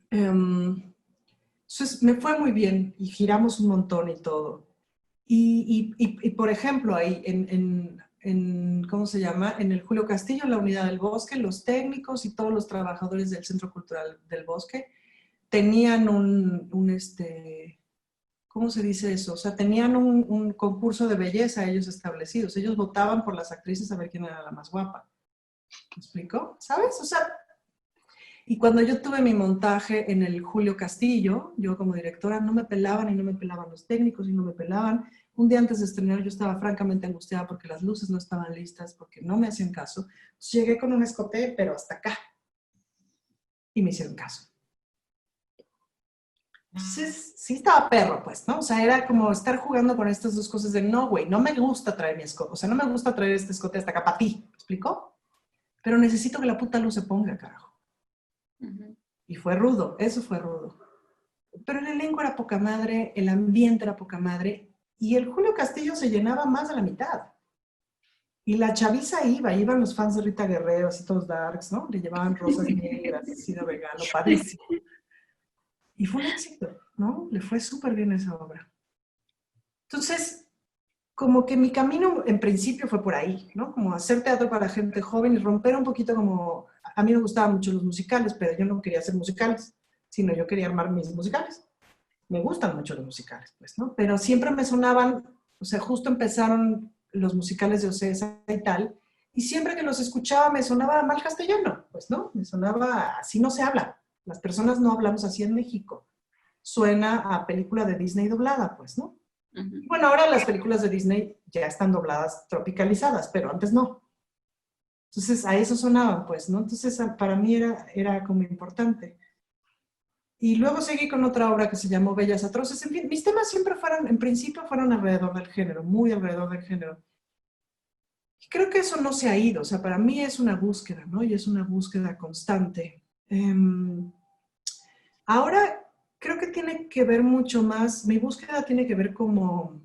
Entonces me fue muy bien y giramos un montón y todo. Y por ejemplo, ahí ¿cómo se llama? En el Julio Castillo, en la Unidad del Bosque, los técnicos y todos los trabajadores del Centro Cultural del Bosque tenían ¿cómo se dice eso? O sea, tenían un concurso de belleza ellos establecidos. Ellos votaban por las actrices a ver quién era la más guapa. ¿Me explico? ¿Sabes? O sea, y cuando yo tuve mi montaje en el Julio Castillo, yo como directora no me pelaban y no me pelaban los técnicos y no me pelaban. Un día antes de estrenar yo estaba francamente angustiada porque las luces no estaban listas, porque no me hacían caso. Entonces llegué con un escote, pero hasta acá. Y me hicieron caso. Entonces, sí estaba perro, pues, ¿no? O sea, era como estar jugando con estas dos cosas de, no, güey, no me gusta traer mi escote. O sea, no me gusta traer este escote hasta acá para ti. ¿Me explicó? Pero necesito que la puta luz se ponga, carajo. Ujú. Y fue rudo, eso fue rudo. Pero el elenco era poca madre, el ambiente era poca madre, y el Julio Castillo se llenaba más de la mitad. Y la chaviza iban los fans de Rita Guerrero, así todos darks, ¿no? Le llevaban rosas negras, así de regalo, padrísimo. Y fue un éxito, ¿no? Le fue súper bien esa obra. Entonces, como que mi camino en principio fue por ahí, ¿no? Como hacer teatro para gente joven y romper un poquito como... A mí me gustaban mucho los musicales, pero yo no quería hacer musicales, sino yo quería armar mis musicales. Me gustan mucho los musicales, pues, ¿no? Pero siempre me sonaban, o sea, justo empezaron los musicales de Ocesa y tal, y siempre que los escuchaba me sonaba mal castellano, pues, ¿no? Me sonaba, así no se habla. Las personas no hablamos así en México. Suena a película de Disney doblada, pues, ¿no? Ujú. Bueno, ahora las películas de Disney ya están dobladas, tropicalizadas, pero antes no. Entonces, a eso sonaban, pues, ¿no? Entonces, para mí era como importante. Y luego seguí con otra obra que se llamó Bellas Atroces. En fin, mis temas siempre fueron, en principio, fueron alrededor del género, muy alrededor del género. Y creo que eso no se ha ido, o sea, para mí es una búsqueda, ¿no? Y es una búsqueda constante. Ahora creo que tiene que ver mucho más, mi búsqueda tiene que ver como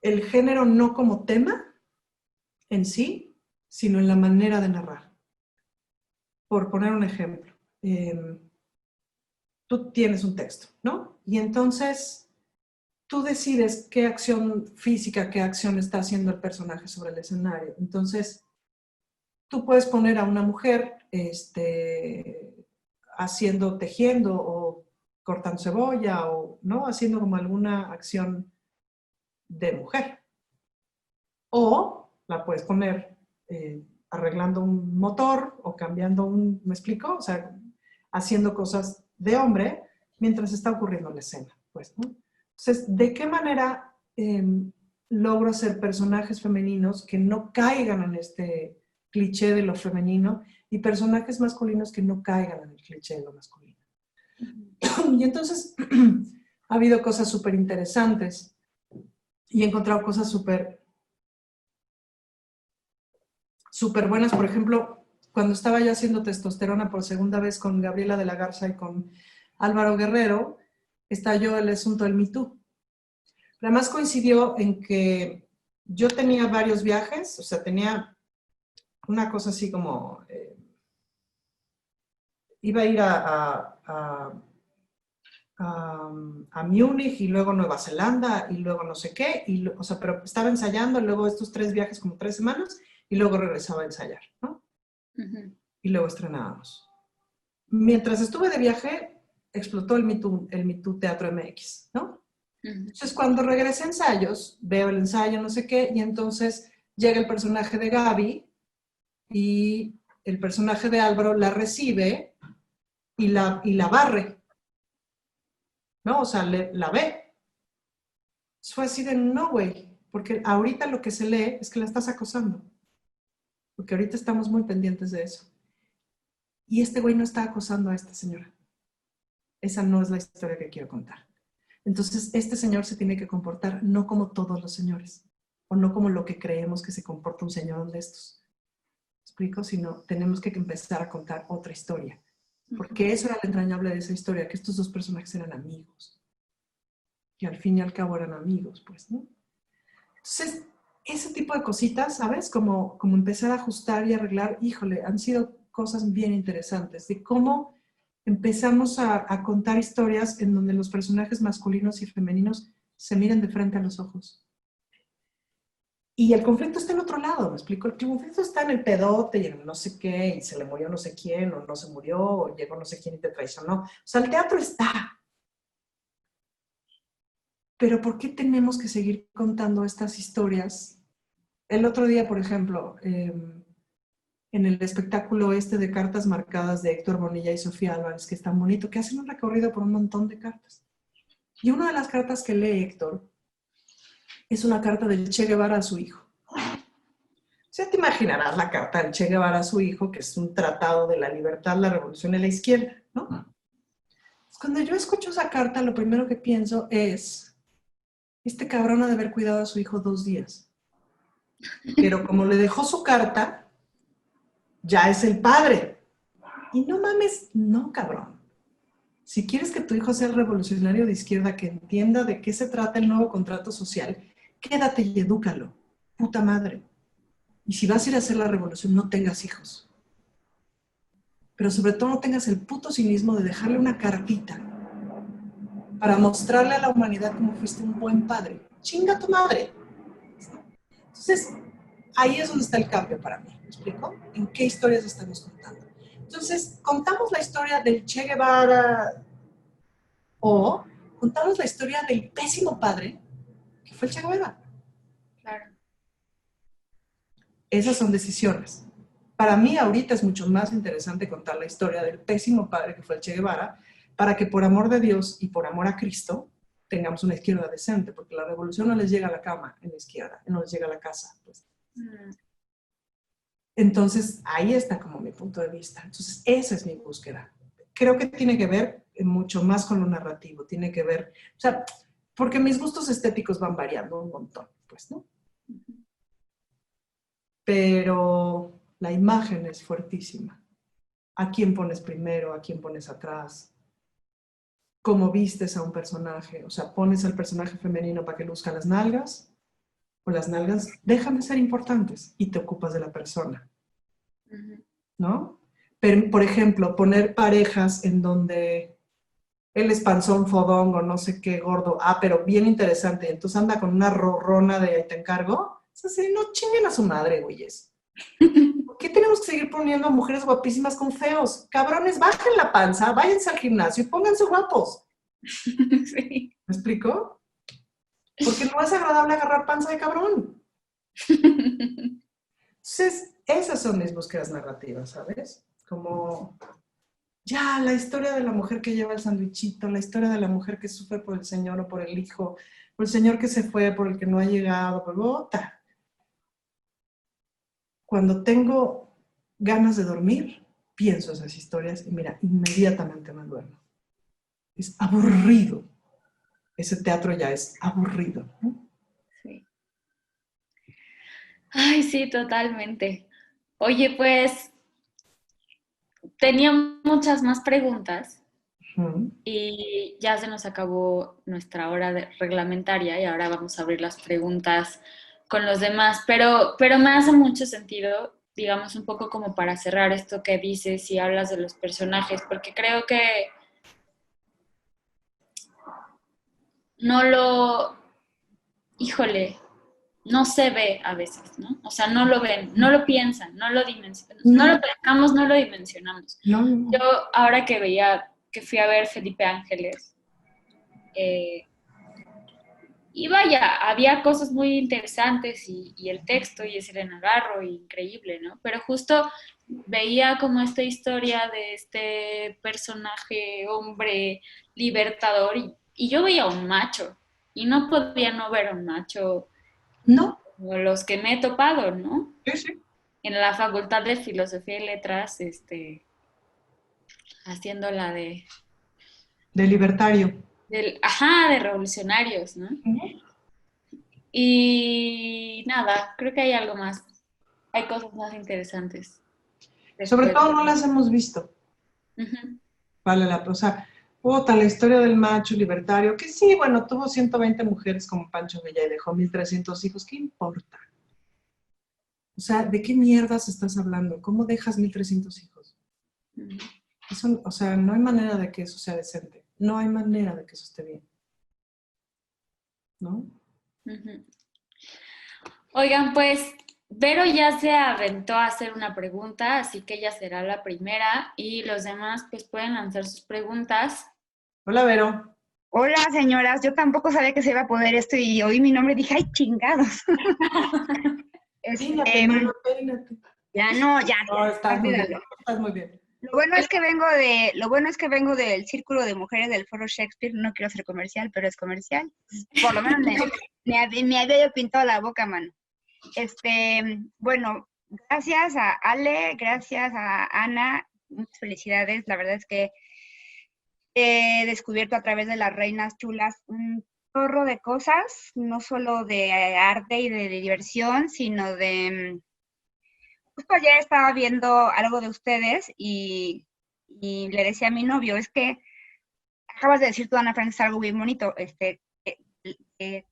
el género no como tema en sí, sino en la manera de narrar. Por poner un ejemplo, tú tienes un texto, ¿no? Y entonces tú decides qué acción física, qué acción está haciendo el personaje sobre el escenario. Entonces, tú puedes poner a una mujer haciendo, tejiendo o cortando cebolla o, ¿no? Haciendo como alguna acción de mujer. O la puedes poner arreglando un motor o cambiando ¿me explico? O sea, haciendo cosas de hombre mientras está ocurriendo la escena, pues, ¿no? Entonces, ¿de qué manera logro hacer personajes femeninos que no caigan en este cliché de lo femenino y personajes masculinos que no caigan en el cliché de lo masculino? Y entonces ha habido cosas súper interesantes y he encontrado cosas súper buenas. Por ejemplo, cuando estaba yo haciendo Testosterona por segunda vez con Gabriela de la Garza y con Álvaro Guerrero, estalló el asunto del Me Too. Además coincidió en que yo tenía varios viajes, o sea, tenía una cosa así como, iba a ir a Múnich y luego Nueva Zelanda y luego no sé qué, o sea, pero estaba ensayando, luego estos 3 viajes como 3 semanas y luego regresaba a ensayar, ¿no? Ujú. Y luego estrenábamos. Mientras estuve de viaje, explotó el Me Too Teatro MX, ¿no? Ujú. Entonces, cuando regresé a ensayos, veo el ensayo, no sé qué, y entonces llega el personaje de Gaby y el personaje de Álvaro la recibe y la barre, ¿no? O sea, la ve. Fue así de, no, güey, porque ahorita lo que se lee es que la estás acosando, porque ahorita estamos muy pendientes de eso. Y este güey no está acosando a esta señora. Esa no es la historia que quiero contar. Entonces, este señor se tiene que comportar no como todos los señores, o no como lo que creemos que se comporta un señor de estos. ¿Me explico? Sino tenemos que empezar a contar otra historia. Porque eso era lo entrañable de esa historia, que estos dos personajes eran amigos. Que al fin y al cabo eran amigos, pues, ¿no? Entonces, ese tipo de cositas, ¿sabes? Como empezar a ajustar y arreglar, híjole, han sido cosas bien interesantes, de cómo empezamos a contar historias en donde los personajes masculinos y femeninos se miran de frente a los ojos. Y el conflicto está en otro lado, ¿me explico? El conflicto está en el pedote y en el no sé qué, y se le murió no sé quién, o no se murió, o llegó no sé quién y te traicionó. O sea, el teatro está. Pero ¿por qué tenemos que seguir contando estas historias? El otro día, por ejemplo, en el espectáculo este de cartas marcadas de Héctor Bonilla y Sofía Álvarez, que es tan bonito, que hacen un recorrido por un montón de cartas. Y una de las cartas que lee Héctor es una carta del Che Guevara a su hijo. O sea, te imaginarás la carta del Che Guevara a su hijo, que es un tratado de la libertad, la revolución y la izquierda, ¿no? Cuando yo escucho esa carta, lo primero que pienso es, este cabrón ha de haber cuidado a su hijo 2 días. Pero como le dejó su carta, ya es el padre. Y no mames, no, cabrón. Si quieres que tu hijo sea el revolucionario de izquierda que entienda de qué se trata el nuevo contrato social, quédate y edúcalo. Puta madre. Y si vas a ir a hacer la revolución, no tengas hijos. Pero sobre todo no tengas el puto cinismo de dejarle una cartita para mostrarle a la humanidad cómo fuiste un buen padre. Chinga tu madre. Entonces, ahí es donde está el cambio para mí. ¿Me explico? ¿En qué historias estamos contando? Entonces, contamos la historia del Che Guevara o contamos la historia del pésimo padre que fue el Che Guevara. Claro. Esas son decisiones. Para mí ahorita es mucho más interesante contar la historia del pésimo padre que fue el Che Guevara para que por amor de Dios y por amor a Cristo tengamos una izquierda decente, porque la revolución no les llega a la cama en la izquierda, no les llega a la casa. Pues. Entonces, ahí está como mi punto de vista. Entonces, esa es mi búsqueda. Creo que tiene que ver mucho más con lo narrativo, tiene que ver, o sea, porque mis gustos estéticos van variando un montón, pues, ¿no? Pero la imagen es fuertísima. ¿A quién pones primero? ¿A quién pones atrás? ¿Cómo vistes a un personaje? O sea, ¿pones al personaje femenino para que luzca las nalgas? ¿O las nalgas dejan de ser importantes y te ocupas de la persona? ¿No? Pero, por ejemplo, poner parejas en donde él es panzón, fodongo, no sé qué, gordo, pero bien interesante, entonces anda con una rorrona de ahí te encargo, es así, no chinguen a su madre, güeyes. ¿Por qué tenemos que seguir poniendo a mujeres guapísimas con feos? Cabrones, bajen la panza, váyanse al gimnasio y pónganse guapos. Sí. ¿Me explico? Porque no es agradable agarrar panza de cabrón. Entonces, esas son mis búsquedas narrativas, ¿sabes? Como ya la historia de la mujer que lleva el sandwichito, la historia de la mujer que sufre por el señor o por el hijo, por el señor que se fue, por el que no ha llegado, por bota. Cuando tengo ganas de dormir, pienso esas historias y mira, inmediatamente me duermo. Es aburrido. Ese teatro ya es aburrido, ¿no? Sí. Ay, sí, totalmente. Oye, pues tenía muchas más preguntas y ya se nos acabó nuestra hora reglamentaria y ahora vamos a abrir las preguntas con los demás, pero me hace mucho sentido, digamos, un poco como para cerrar esto que dices y hablas de los personajes, porque creo que no lo, híjole, no se ve a veces, ¿no? O sea, no lo ven, no lo piensan, no lo dimensionan, no lo pensamos, no lo dimensionamos. No. Yo ahora que veía, que fui a ver Felipe Ángeles, y vaya, había cosas muy interesantes y el texto y es Elena Garro, increíble, ¿no? Pero justo veía como esta historia de este personaje hombre libertador y yo veía un macho y no podía no ver a un macho No. como los que me he topado, ¿no? Sí, sí. En la Facultad de Filosofía y Letras, haciendo la De libertario. Ajá, de revolucionarios, ¿no? Ujú. Y nada, creo que hay algo más, hay cosas más interesantes Sobre después. todo no las hemos visto. Ujú, Vale la, o sea, puta, la historia del macho libertario, que sí, bueno, tuvo 120 mujeres como Pancho Villa y dejó 1300 hijos, ¿qué importa? O sea, ¿de qué mierdas estás hablando? ¿Cómo dejas 1300 hijos? ujú, Eso, o sea, no hay manera de que eso sea decente. No hay manera de que eso esté bien, ¿no? ujú. Oigan, pues Vero ya se aventó a hacer una pregunta, así que ella será la primera y los demás pues pueden lanzar sus preguntas. Hola, Vero. Hola, señoras. Yo tampoco sabía que se iba a poder esto y oí mi nombre y dije, ¡ay, chingados! Peínate, Este, mana, peínate. ya no, ya, No, ya, estás muy bien, olvídalo. estás muy bien. Lo bueno es que vengo del círculo de mujeres del Foro Shakespeare. No quiero ser comercial, pero es comercial. Por lo menos me había yo pintado la boca, mano. Bueno, gracias a Ale, gracias a Ana. Muchas felicidades. La verdad es que he descubierto a través de las reinas chulas un chorro de cosas, no solo de arte y de diversión, sino de... Justo ayer estaba viendo algo de ustedes y le decía a mi novio, es que acabas de decir tú, Ana Francis, algo bien bonito, eh,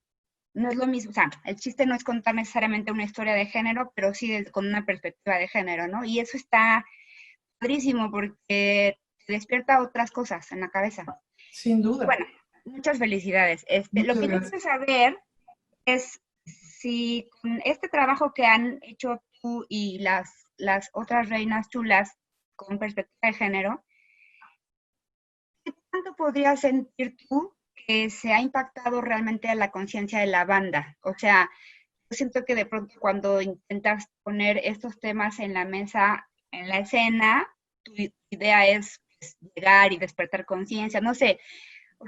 no es lo mismo, o sea, el chiste no es contar necesariamente una historia de género, pero sí con una perspectiva de género, ¿no? Y eso está padrísimo porque te despierta otras cosas en la cabeza. Sin duda. Bueno, muchas felicidades. Lo Muchas que yo gracias. quiero saber es si con este trabajo que han hecho tú y las otras reinas chulas con perspectiva de género, ¿qué tanto podrías sentir tú que se ha impactado realmente a la conciencia de la banda? O sea, yo siento que de pronto cuando intentas poner estos temas en la mesa, en la escena, tu idea es pues, llegar y despertar conciencia, no sé,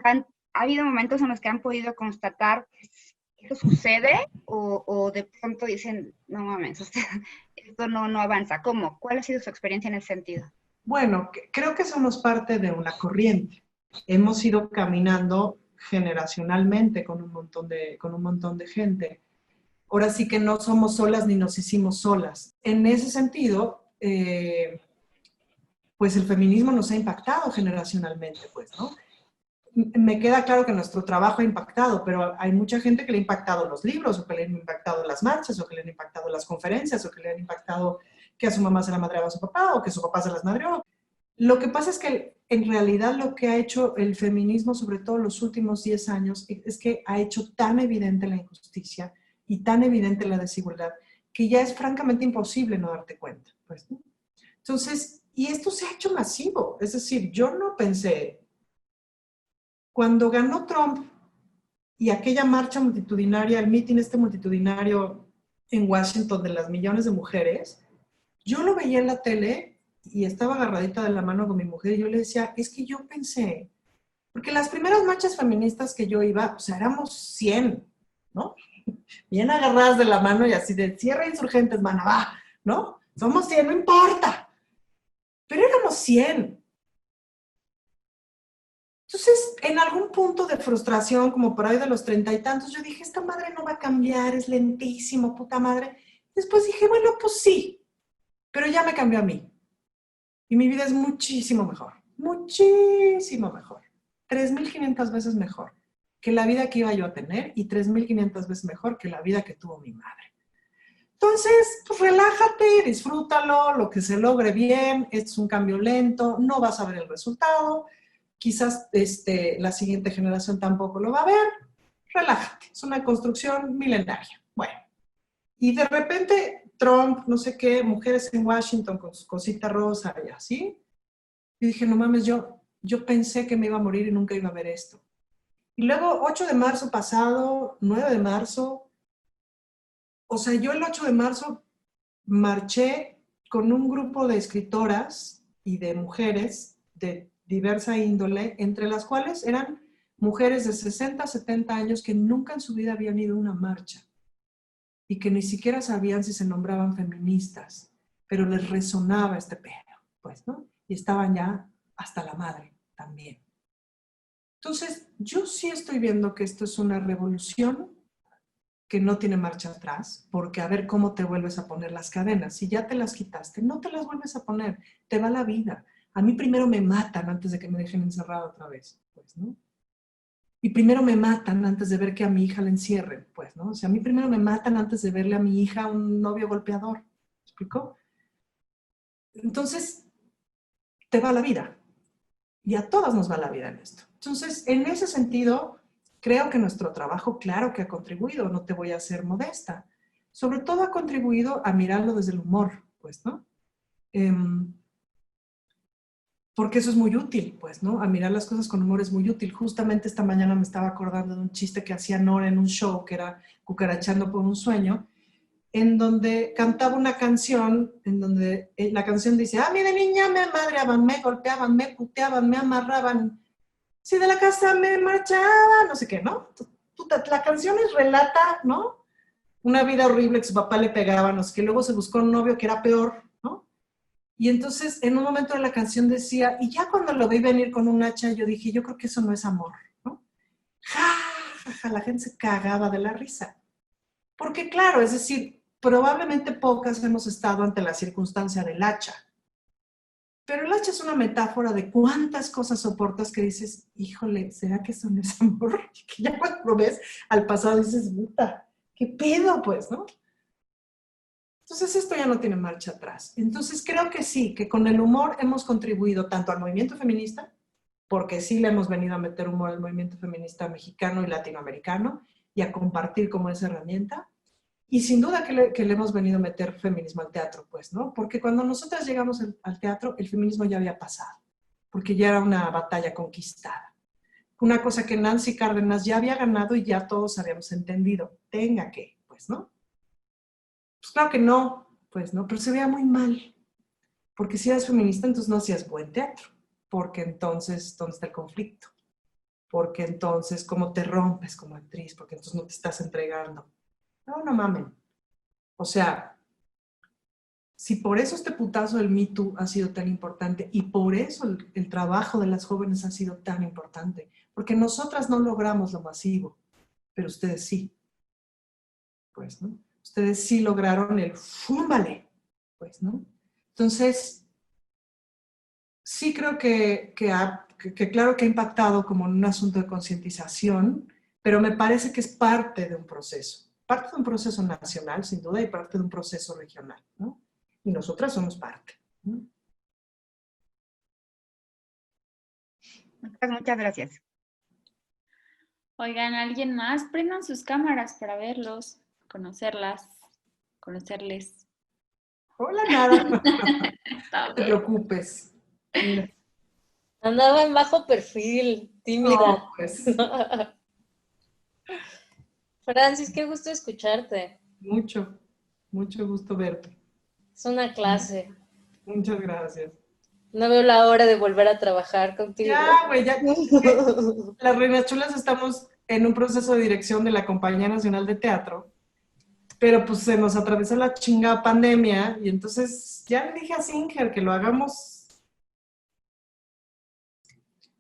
ha habido momentos en los que han podido constatar que eso sucede o de pronto dicen, no mames, o sea, esto no avanza. ¿Cómo? ¿Cuál ha sido su experiencia en ese sentido? Bueno, creo que somos parte de una corriente. Hemos ido caminando generacionalmente con un montón de gente. Ahora sí que no somos solas ni nos hicimos solas. En ese sentido, pues el feminismo nos ha impactado generacionalmente, pues, ¿no? Me queda claro que nuestro trabajo ha impactado, pero hay mucha gente que le ha impactado los libros, o que le han impactado las marchas, o que le han impactado las conferencias, o que le han impactado que a su mamá se la madreaba a su papá, o que su papá se las madreó. Lo que pasa es que en realidad lo que ha hecho el feminismo, sobre todo los últimos 10 años, es que ha hecho tan evidente la injusticia y tan evidente la desigualdad que ya es francamente imposible no darte cuenta. Pues, ¿no? Entonces, y esto se ha hecho masivo. Es decir, yo no pensé, cuando ganó Trump y aquella marcha multitudinaria, el mitin este multitudinario en Washington de las millones de mujeres, yo lo veía en la tele y estaba agarradita de la mano con mi mujer y yo le decía, es que yo pensé, porque las primeras marchas feministas que yo iba, o sea, éramos 100, ¿no? Bien agarradas de la mano y así de, cierra insurgentes, mana, va, ¿no? Somos 100, no importa. Pero éramos 100. Entonces, en algún punto de frustración, como por ahí de los 30 y tantos, yo dije, esta madre no va a cambiar, es lentísimo, puta madre. Después dije, bueno, pues sí, pero ya me cambió a mí. Y mi vida es muchísimo mejor. 3.500 veces mejor que la vida que iba yo a tener y 3.500 veces mejor que la vida que tuvo mi madre. Entonces, pues relájate, disfrútalo, lo que se logre bien, es un cambio lento, no vas a ver el resultado, quizás la siguiente generación tampoco lo va a ver, relájate, es una construcción milenaria. Bueno, y de repente Trump, no sé qué, mujeres en Washington con su cosita rosa y así, y dije, no mames, yo pensé que me iba a morir y nunca iba a ver esto. Y luego 8 de marzo pasado, 9 de marzo, o sea, yo el 8 de marzo marché con un grupo de escritoras y de mujeres de diversa índole, entre las cuales eran mujeres de 60, 70 años que nunca en su vida habían ido a una marcha y que ni siquiera sabían si se nombraban feministas, pero les resonaba este pedo, pues, ¿no? Y estaban ya hasta la madre también. Entonces, yo sí estoy viendo que esto es una revolución que no tiene marcha atrás, porque a ver cómo te vuelves a poner las cadenas. Si ya te las quitaste, no te las vuelves a poner, te va la vida. A mí primero me matan antes de que me dejen encerrada otra vez, pues, ¿no? Y primero me matan antes de ver que a mi hija la encierren, pues, ¿no? O sea, a mí primero me matan antes de verle a mi hija un novio golpeador. ¿Me explicó? Entonces, te va la vida. Y a todas nos va la vida en esto. Entonces, en ese sentido, creo que nuestro trabajo, claro que ha contribuido, no te voy a ser modesta. Sobre todo ha contribuido a mirarlo desde el humor, pues, ¿no? Porque eso es muy útil, pues, ¿no? A mirar las cosas con humor es muy útil. Justamente esta mañana me estaba acordando de un chiste que hacía Nora en un show que era Cucarachando por un sueño, en donde cantaba una canción, en donde la canción dice, a mí de niña me madreaban, me golpeaban, me puteaban, me amarraban, si de la casa me marchaba, no sé qué, ¿no? La canción relata, ¿no? Una vida horrible que su papá le pegaba, no sé qué, luego se buscó un novio que era peor, ¿no? Y entonces en un momento de la canción decía, y ya cuando lo vi venir con un hacha, yo dije, yo creo que eso no es amor, ¿no? Ja, ja, ja, la gente se cagaba de la risa. Porque claro, es decir, probablemente pocas hemos estado ante la circunstancia del hacha. Pero el hacha es una metáfora de cuántas cosas soportas que dices, híjole, ¿será que eso no es amor? Que ya cuando lo ves al pasado dices, puta, ¿qué pedo, pues, no? Entonces esto ya no tiene marcha atrás. Entonces creo que sí, que con el humor hemos contribuido tanto al movimiento feminista, porque sí le hemos venido a meter humor al movimiento feminista mexicano y latinoamericano y a compartir como esa herramienta. Y sin duda que le hemos venido a meter feminismo al teatro, pues, ¿no? Porque cuando nosotras llegamos al teatro, el feminismo ya había pasado, porque ya era una batalla conquistada. Una cosa que Nancy Cárdenas ya había ganado y ya todos habíamos entendido. Tenga que, pues, ¿no? Pues claro que no, pues, ¿no? Pero se veía muy mal, porque si eras feminista, entonces no hacías buen teatro, porque entonces, ¿dónde está el conflicto? Porque entonces, ¿cómo te rompes como actriz? Porque entonces no te estás entregando. No, no mamen. O sea, si por eso este putazo del Me Too ha sido tan importante y por eso el trabajo de las jóvenes ha sido tan importante, porque nosotras no logramos lo masivo, pero ustedes sí, pues, ¿no? Ustedes sí lograron el fúmbale, pues, ¿no? Entonces, sí creo que claro que ha impactado como en un asunto de concientización, pero me parece que es parte de un proceso nacional, sin duda, y parte de un proceso regional, ¿no? Y nosotras somos parte, ¿no? Muchas gracias. Oigan, ¿alguien más? Prendan sus cámaras para verlos, conocerlas, conocerles. Hola, nada. No Está te bien. preocupes. Mira. Andaba en bajo perfil, tímida. No, pues, Francis, qué gusto escucharte. mucho, mucho gusto verte. Es una clase. Muchas gracias. No veo la hora de volver a trabajar contigo. Ya, güey, ya. Las Reinas Chulas estamos en un proceso de dirección de la Compañía Nacional de Teatro, pero pues se nos atravesó la chingada pandemia y entonces ya le dije a Singer que lo hagamos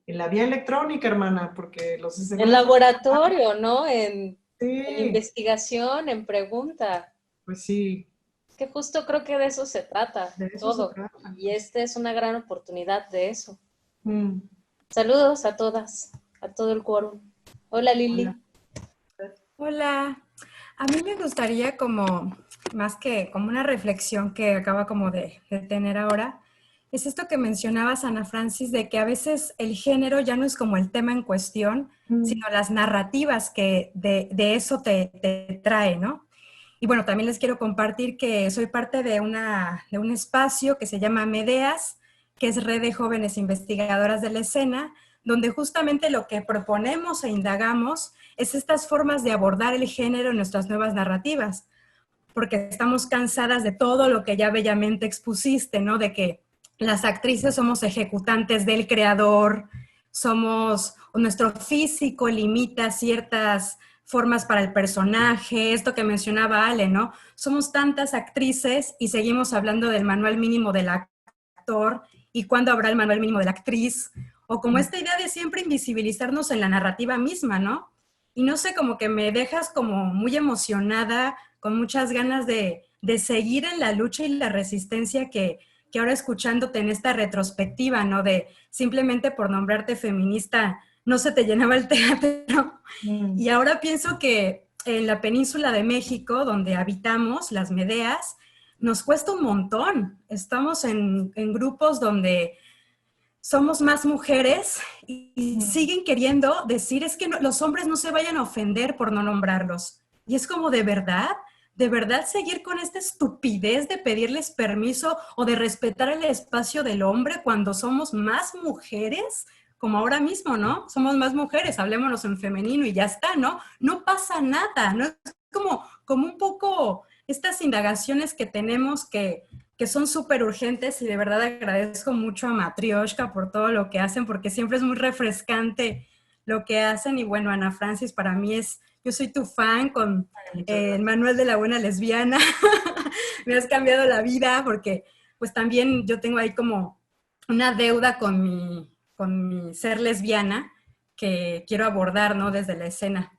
en la vía electrónica, hermana, porque los escenarios... En laboratorio, ¿no? En Sí, investigación, en pregunta. pues sí, Que justo creo que de eso se trata, de eso se todo. trata. Y esta es una gran oportunidad de eso. Mm, Saludos a todas, a todo el quórum. Hola, Lili. hola. Hola, a mí me gustaría como, más que como una reflexión que acaba como de tener ahora, es esto que mencionabas, Ana Francis, de que a veces el género ya no es como el tema en cuestión, sino las narrativas que de eso te trae, ¿no? Y bueno, también les quiero compartir que soy parte de un espacio que se llama Medeas, que es Red de Jóvenes Investigadoras de la Escena, donde justamente lo que proponemos e indagamos es estas formas de abordar el género en nuestras nuevas narrativas, porque estamos cansadas de todo lo que ya bellamente expusiste, ¿no? De que las actrices somos ejecutantes del creador, o nuestro físico limita ciertas formas para el personaje, esto que mencionaba Ale, ¿no? Somos tantas actrices y seguimos hablando del manual mínimo del actor y cuándo habrá el manual mínimo de la actriz, o como esta idea de siempre invisibilizarnos en la narrativa misma, ¿no? Y no sé, como que me dejas como muy emocionada, con muchas ganas de seguir en la lucha y la resistencia que ahora escuchándote en esta retrospectiva, ¿no? De simplemente por nombrarte feminista no se te llenaba el teatro. Y ahora pienso que en la península de México, donde habitamos, las Medeas, nos cuesta un montón. Estamos en grupos donde somos más mujeres y siguen queriendo decir, es que no, los hombres no se vayan a ofender por no nombrarlos. Y es como, ¿de verdad seguir con esta estupidez de pedirles permiso o de respetar el espacio del hombre cuando somos más mujeres? Como ahora mismo, ¿no? Somos más mujeres, hablémonos en femenino y ya está, ¿no? No pasa nada, ¿no? Es como un poco estas indagaciones que tenemos que son súper urgentes, y de verdad agradezco mucho a Matrioshka por todo lo que hacen, porque siempre es muy refrescante lo que hacen. Y bueno, Ana Francis, para mí yo soy tu fan con el manual de la buena lesbiana. Me has cambiado la vida, porque pues también yo tengo ahí como una deuda con mi ser lesbiana que quiero abordar, ¿no? Desde la escena.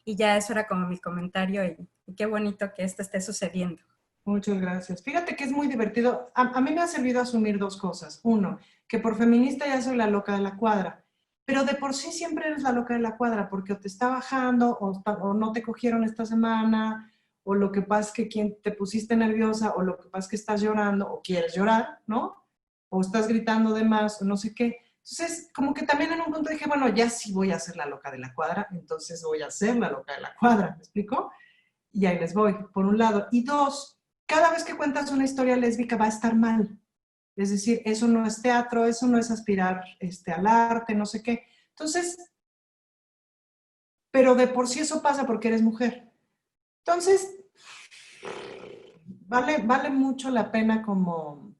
Y ya eso era como mi comentario, y qué bonito que esto esté sucediendo. Muchas gracias. Fíjate que es muy divertido. A mí me ha servido asumir dos cosas. Uno, que por feminista ya soy la loca de la cuadra, pero de por sí siempre eres la loca de la cuadra, porque o te está bajando, o no te cogieron esta semana, o lo que pasa es que te pusiste nerviosa, o lo que pasa es que estás llorando, o quieres llorar, ¿no? O estás gritando de más, o no sé qué. Entonces, como que también en un punto dije, bueno, ya sí voy a ser la loca de la cuadra, entonces voy a ser la loca de la cuadra, ¿me explico? Y ahí les voy, por un lado. Y dos, cada vez que cuentas una historia lésbica va a estar mal. Es decir, eso no es teatro, eso no es aspirar al arte, no sé qué. Entonces, pero de por sí eso pasa porque eres mujer. Entonces, vale mucho la pena como,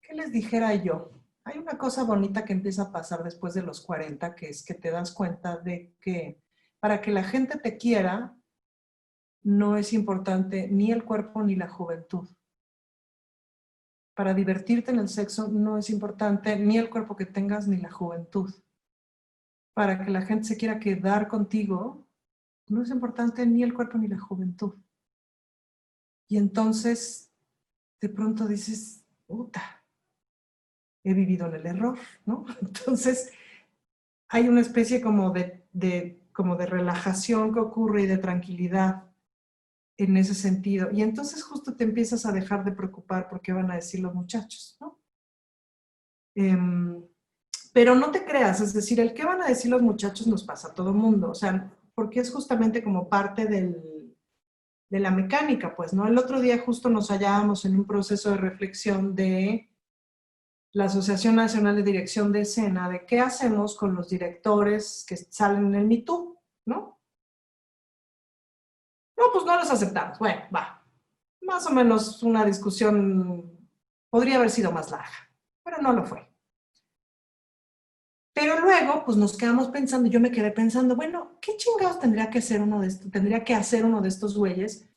¿qué les dijera yo? Hay una cosa bonita que empieza a pasar después de los 40, que es que te das cuenta de que para que la gente te quiera, no es importante ni el cuerpo ni la juventud. Para divertirte en el sexo no es importante ni el cuerpo que tengas ni la juventud. Para que la gente se quiera quedar contigo, no es importante ni el cuerpo ni la juventud. Y entonces, de pronto dices, puta, he vivido en el error, ¿no? Entonces, hay una especie como de relajación que ocurre y de tranquilidad en ese sentido. Y entonces justo te empiezas a dejar de preocupar por qué van a decir los muchachos, ¿no? Pero no te creas, es decir, el qué van a decir los muchachos nos pasa a todo mundo, o sea, porque es justamente como parte de la mecánica, pues, ¿no? El otro día justo nos hallábamos en un proceso de reflexión de la Asociación Nacional de Dirección de Escena, de qué hacemos con los directores que salen en el Me Too, ¿no? No, pues no los aceptamos. Bueno, va. Más o menos una discusión podría haber sido más larga, pero no lo fue. Pero luego, pues nos quedamos pensando, yo me quedé pensando, bueno, ¿qué chingados tendría que hacer uno de estos güeyes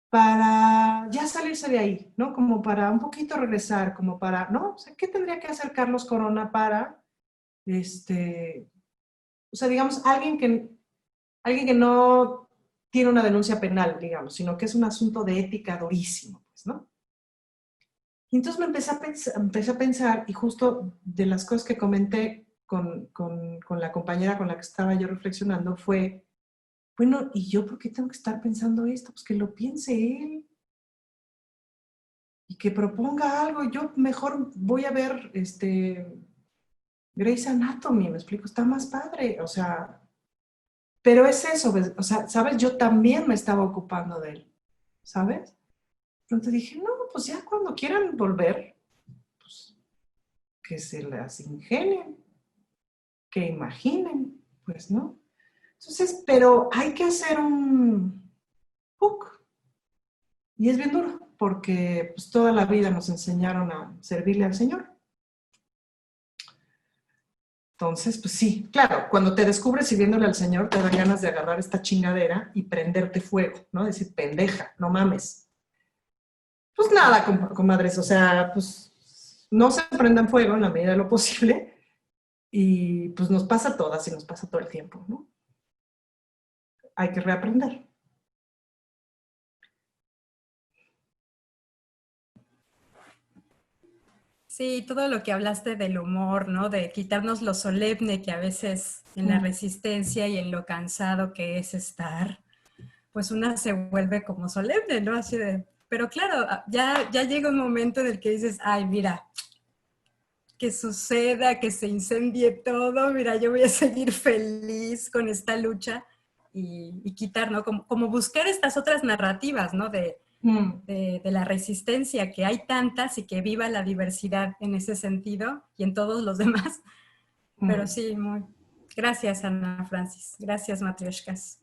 para ya salirse de ahí, ¿no? Como para un poquito regresar, como para, ¿no? O sea, ¿qué tendría que hacer Carlos Corona para, o sea, digamos, alguien que no tiene una denuncia penal, digamos, sino que es un asunto de ética durísimo, pues, ¿no? Y entonces me empecé a pensar, y justo de las cosas que comenté con la compañera con la que estaba yo reflexionando fue, bueno, ¿y yo por qué tengo que estar pensando esto? Pues que lo piense él y que proponga algo. Yo mejor voy a ver Grey's Anatomy, me explico, está más padre, o sea, pero es eso, o sea, ¿sabes? Yo también me estaba ocupando de él, ¿sabes? Entonces dije, no, pues ya cuando quieran volver, pues que se las ingenien, que imaginen, pues, ¿no? Entonces, pero hay que hacer un hook. Y es bien duro, porque pues, toda la vida nos enseñaron a servirle al Señor. Entonces, pues sí, claro, cuando te descubres sirviéndole al Señor, te dan ganas de agarrar esta chingadera y prenderte fuego, ¿no? Decir, pendeja, no mames. Pues nada, comadres, o sea, pues no se prenda en fuego en la medida de lo posible y pues nos pasa a todas y nos pasa todo el tiempo, ¿no? Hay que reaprender. Sí, todo lo que hablaste del humor, ¿no? De quitarnos lo solemne que a veces en la resistencia y en lo cansado que es estar, pues una se vuelve como solemne, ¿no? Así de, pero claro, ya llega un momento en el que dices, ay, mira, que suceda, que se incendie todo, mira, yo voy a seguir feliz con esta lucha y quitar, ¿no? Como buscar estas otras narrativas, ¿no? De la resistencia, que hay tantas y que viva la diversidad en ese sentido y en todos los demás. Pero sí, gracias, Ana Francis. Gracias, Matrioshkas.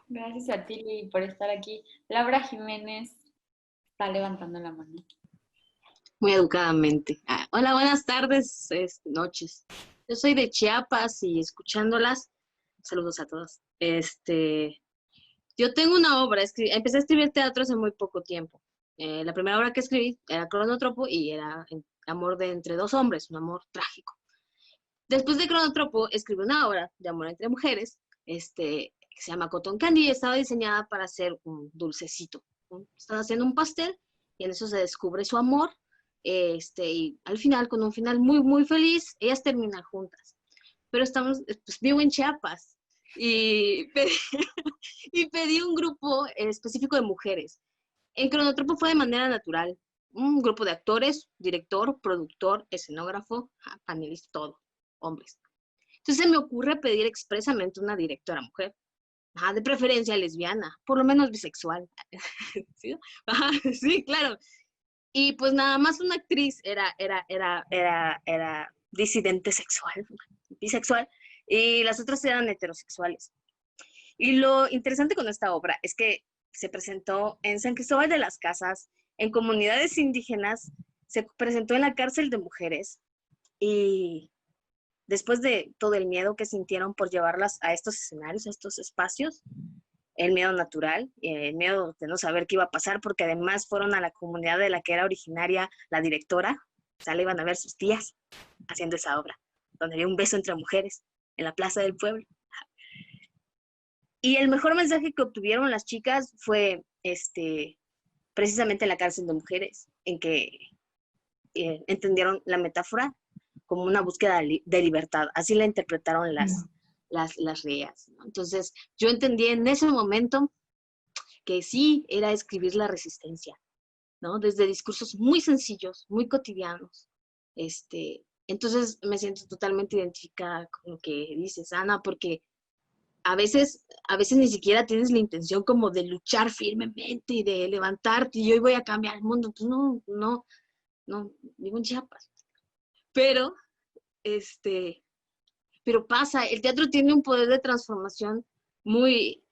Gracias a ti por estar aquí. Laura Jiménez está levantando la mano. Muy educadamente. Hola, buenas tardes, noches. Yo soy de Chiapas y escuchándolas, saludos a todos. Yo tengo una obra, empecé a escribir teatro hace muy poco tiempo. La primera obra que escribí era Cronótropo y era amor de entre dos hombres, un amor trágico. Después de Cronótropo escribí una obra de amor entre mujeres, que se llama Cotton Candy y estaba diseñada para hacer un dulcecito. Están haciendo un pastel y en eso se descubre su amor. Y al final, con un final muy, muy feliz, ellas terminan juntas. Pero pues vivo en Chiapas y pedí un grupo específico de mujeres. En Cronotropo fue de manera natural. Un grupo de actores, director, productor, escenógrafo, panelista, todo, hombres. Entonces se me ocurre pedir expresamente una directora mujer. De preferencia lesbiana, por lo menos bisexual. ¿Sí? Sí, claro. Y pues nada más una actriz era disidente sexual, bisexual, y las otras eran heterosexuales. Y lo interesante con esta obra es que se presentó en San Cristóbal de las Casas, en comunidades indígenas, se presentó en la cárcel de mujeres, y después de todo el miedo que sintieron por llevarlas a estos escenarios, a estos espacios, el miedo natural, el miedo de no saber qué iba a pasar, porque además fueron a la comunidad de la que era originaria la directora, o sea, le iban a ver sus tías haciendo esa obra, donde había un beso entre mujeres, en la plaza del pueblo. Y el mejor mensaje que obtuvieron las chicas fue precisamente en la cárcel de mujeres, en que entendieron la metáfora como una búsqueda de libertad, así la interpretaron las reas, ¿no? Entonces, yo entendí en ese momento que sí era escribir la resistencia, ¿no? Desde discursos muy sencillos, muy cotidianos. Entonces, me siento totalmente identificada con lo que dices, Ana, porque a veces ni siquiera tienes la intención como de luchar firmemente y de levantarte y hoy voy a cambiar el mundo. Pues no, vivo en Chiapas. Pero pasa, el teatro tiene un poder de transformación muy,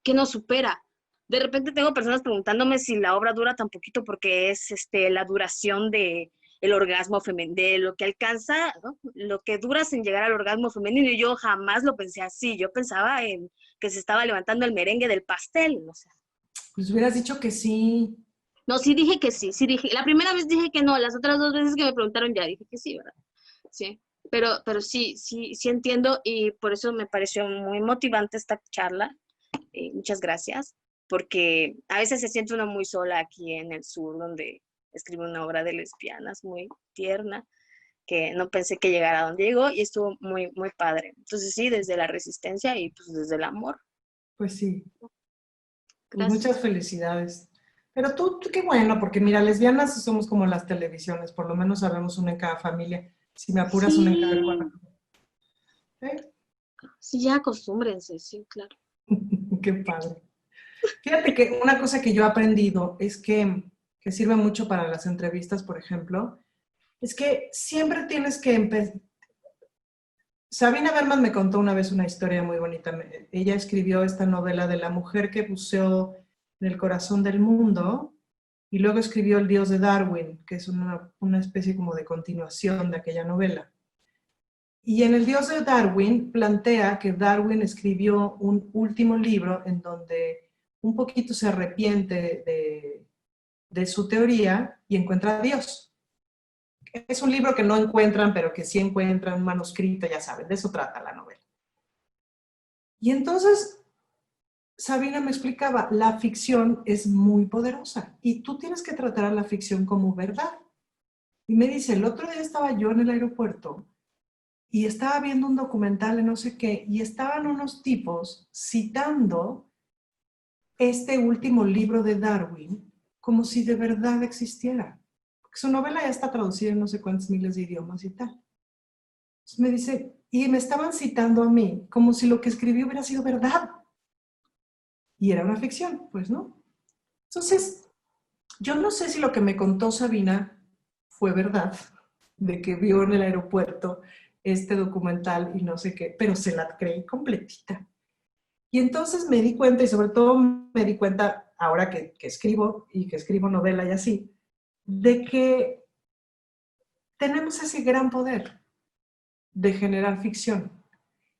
que nos supera. De repente tengo personas preguntándome si la obra dura tan poquito porque es la duración de el orgasmo femenino, de lo que alcanza, ¿no? Lo que dura sin llegar al orgasmo femenino, y yo jamás lo pensé así. Yo pensaba en que se estaba levantando el merengue del pastel, o sea. Pues hubieras dicho que sí. No, sí dije que sí dije. La primera vez dije que no, las otras 2 veces que me preguntaron ya dije que sí, ¿verdad? Sí. Pero sí entiendo, y por eso me pareció muy motivante esta charla. Muchas gracias, porque a veces se siente uno muy sola aquí en el sur, donde escribe una obra de lesbianas muy tierna, que no pensé que llegara a donde llegó, y estuvo muy, muy padre. Entonces sí, desde la resistencia y pues desde el amor. Pues sí. Pues Gracias. muchas felicidades. Pero tú, qué bueno, porque mira, lesbianas somos como las televisiones, por lo menos sabemos una en cada familia. Si me apuras, una en cada cuarto. Sí, ya acostúmbrense, sí, claro. Qué padre. Fíjate que una cosa que yo he aprendido es que sirve mucho para las entrevistas, por ejemplo, es que siempre tienes que empezar. Sabina Berman me contó una vez una historia muy bonita. Ella escribió esta novela de la mujer que buceó en el corazón del mundo, y luego escribió El Dios de Darwin, que es una especie como de continuación de aquella novela. Y en El Dios de Darwin plantea que Darwin escribió un último libro en donde un poquito se arrepiente de su teoría y encuentra a Dios. es un libro que no encuentran, pero que sí encuentran, un manuscrito, ya saben, de eso trata la novela. Y entonces Sabina me explicaba, la ficción es muy poderosa y tú tienes que tratar a la ficción como verdad. Y me dice, el otro día estaba yo en el aeropuerto y estaba viendo un documental de no sé qué y estaban unos tipos citando este último libro de Darwin como si de verdad existiera. Porque su novela ya está traducida en no sé cuántos miles de idiomas y tal. Entonces me dice, y me estaban citando a mí como si lo que escribí hubiera sido verdad. Y era una ficción, pues, ¿no? Entonces, yo no sé si lo que me contó Sabina fue verdad, de que vio en el aeropuerto este documental y no sé qué, pero se la creí completita. Y entonces me di cuenta, y sobre todo me di cuenta ahora que escribo y que escribo novela y así, de que tenemos ese gran poder de generar ficción.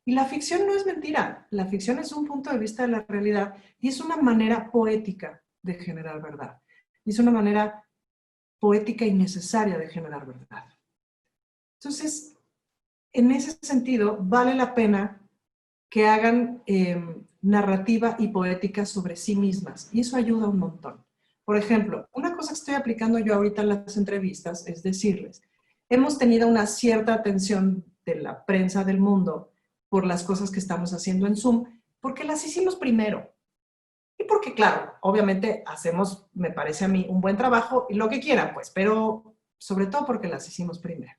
Y la ficción no es mentira, la ficción es un punto de vista de la realidad y es una manera poética de generar verdad. Y es una manera poética y necesaria de generar verdad. Entonces, en ese sentido, vale la pena que hagan narrativa y poética sobre sí mismas y eso ayuda un montón. Por ejemplo, una cosa que estoy aplicando yo ahorita en las entrevistas es decirles, hemos tenido una cierta atención de la prensa del mundo por las cosas que estamos haciendo en Zoom, porque las hicimos primero. Y porque, claro, obviamente hacemos, me parece a mí, un buen trabajo y lo que quieran, pues, pero sobre todo porque las hicimos primero.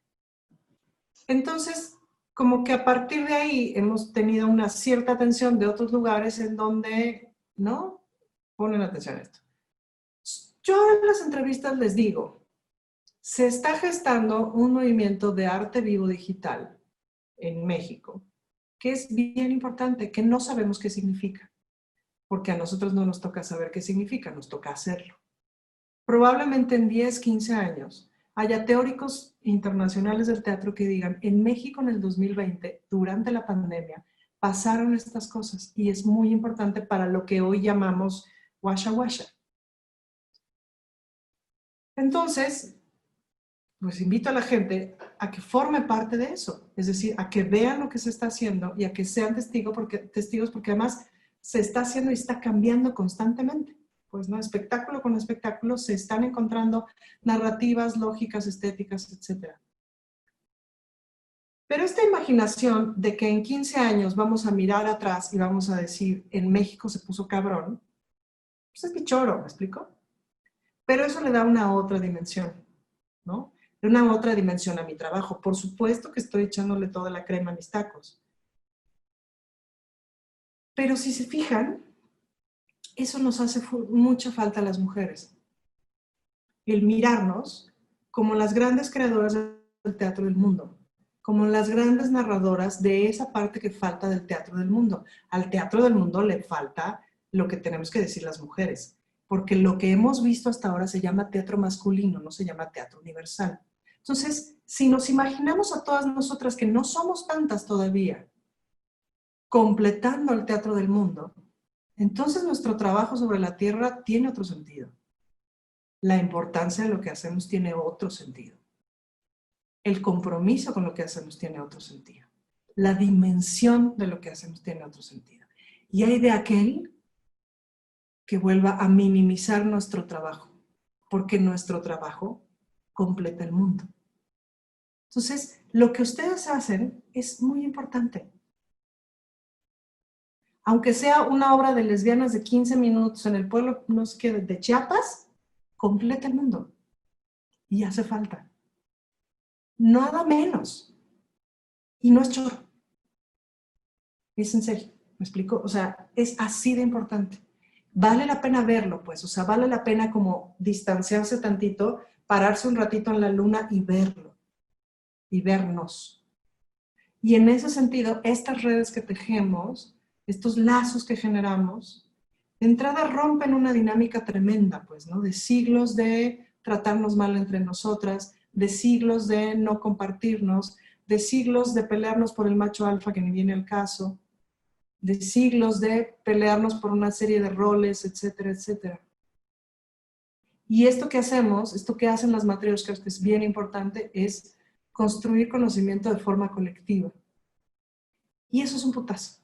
Entonces, como que a partir de ahí hemos tenido una cierta atención de otros lugares en donde, ¿no? Ponen atención a esto. Yo en las entrevistas les digo, se está gestando un movimiento de arte vivo digital en México, que es bien importante, que no sabemos qué significa, porque a nosotros no nos toca saber qué significa, nos toca hacerlo. Probablemente en 10, 15 años haya teóricos internacionales del teatro que digan, en México en el 2020, durante la pandemia, pasaron estas cosas y es muy importante para lo que hoy llamamos washa washa. Entonces, pues invito a la gente a que forme parte de eso, es decir, a que vean lo que se está haciendo y a que sean testigos porque además se está haciendo y está cambiando constantemente. Pues no, espectáculo con espectáculo se están encontrando narrativas, lógicas, estéticas, etc. Pero esta imaginación de que en 15 años vamos a mirar atrás y vamos a decir, en México se puso cabrón, pues es pichoro, ¿me explico? Pero eso le da una otra dimensión, ¿no? Una otra dimensión a mi trabajo. Por supuesto que estoy echándole toda la crema a mis tacos. Pero si se fijan, eso nos hace mucha falta a las mujeres. El mirarnos como las grandes creadoras del teatro del mundo, como las grandes narradoras de esa parte que falta del teatro del mundo. Al teatro del mundo le falta lo que tenemos que decir las mujeres, porque lo que hemos visto hasta ahora se llama teatro masculino, no se llama teatro universal. Entonces, si nos imaginamos a todas nosotras que no somos tantas todavía, completando el teatro del mundo, entonces nuestro trabajo sobre la tierra tiene otro sentido. La importancia de lo que hacemos tiene otro sentido. El compromiso con lo que hacemos tiene otro sentido. La dimensión de lo que hacemos tiene otro sentido. Y hay de aquel que vuelva a minimizar nuestro trabajo, porque nuestro trabajo completa el mundo. Entonces, lo que ustedes hacen es muy importante. Aunque sea una obra de lesbianas de 15 minutos en el pueblo, no sé qué, de Chiapas, completa el mundo. Y hace falta. Nada menos. Y no es chorro. Es en serio, ¿me explico? O sea, es así de importante. Vale la pena verlo, pues. O sea, vale la pena como distanciarse tantito, pararse un ratito en la luna y verlo. Y vernos. Y en ese sentido, estas redes que tejemos, estos lazos que generamos, de entrada rompen una dinámica tremenda, pues, ¿no? De siglos de tratarnos mal entre nosotras, de siglos de no compartirnos, de siglos de pelearnos por el macho alfa que ni viene al caso, de siglos de pelearnos por una serie de roles, etcétera, etcétera. Y esto que hacemos, esto que hacen las matrioshkas, que es bien importante, es construir conocimiento de forma colectiva. Y eso es un putazo.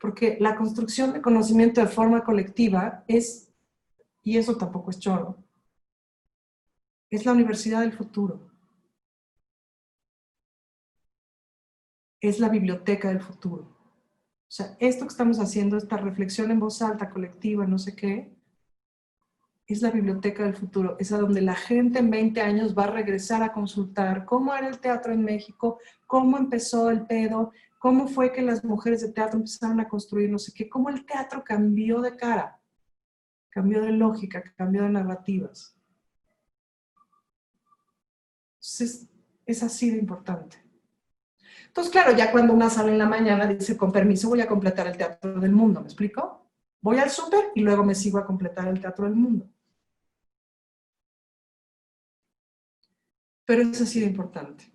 Porque la construcción de conocimiento de forma colectiva es, y eso tampoco es choro, es la universidad del futuro. Es la biblioteca del futuro. O sea, esto que estamos haciendo, esta reflexión en voz alta, colectiva, no sé qué, es la biblioteca del futuro. Es a donde la gente en 20 años va a regresar a consultar cómo era el teatro en México, cómo empezó el pedo, cómo fue que las mujeres de teatro empezaron a construir no sé qué, cómo el teatro cambió de cara, cambió de lógica, cambió de narrativas. Entonces, es así de importante. Entonces, claro, ya cuando una sale en la mañana dice, con permiso voy a completar el teatro del mundo, ¿me explico? Voy al súper y luego me sigo a completar el teatro del mundo. Pero es así de importante.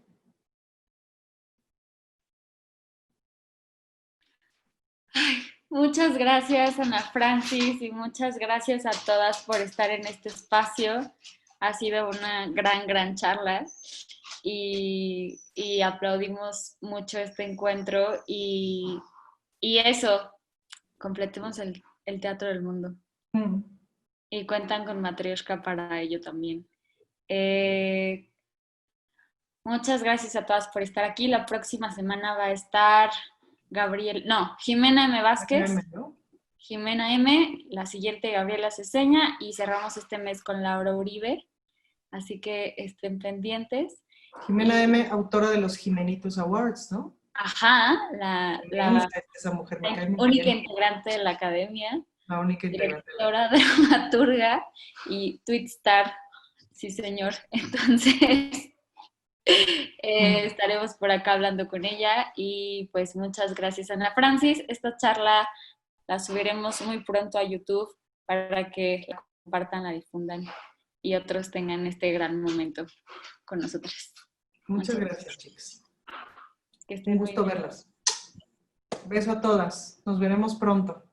Muchas gracias, Ana Francis, y muchas gracias a todas por estar en este espacio. Ha sido una gran charla y aplaudimos mucho este encuentro y eso, completemos el teatro del mundo. Y cuentan con Matrioshka para ello también. Muchas gracias a todas por estar aquí. La próxima semana va a estar Jimena M. Vázquez. Jimena M., la siguiente Gabriela Ceseña y cerramos este mes con Laura Uribe. Así que estén pendientes. Jimena M., autora de los Jimenitos Awards, ¿no? Ajá, esa mujer me cae la muy única bien. integrante de la academia. La única integrante. Directora, dramaturga y Twitstar. Sí, señor. Entonces, estaremos por acá hablando con ella y pues muchas gracias, Ana Francis. Esta charla la subiremos muy pronto a YouTube para que la compartan, la difundan y otros tengan este gran momento con nosotros. Muchas gracias, chicas. Que estén Un gusto verlas. Beso a todas. Nos veremos pronto.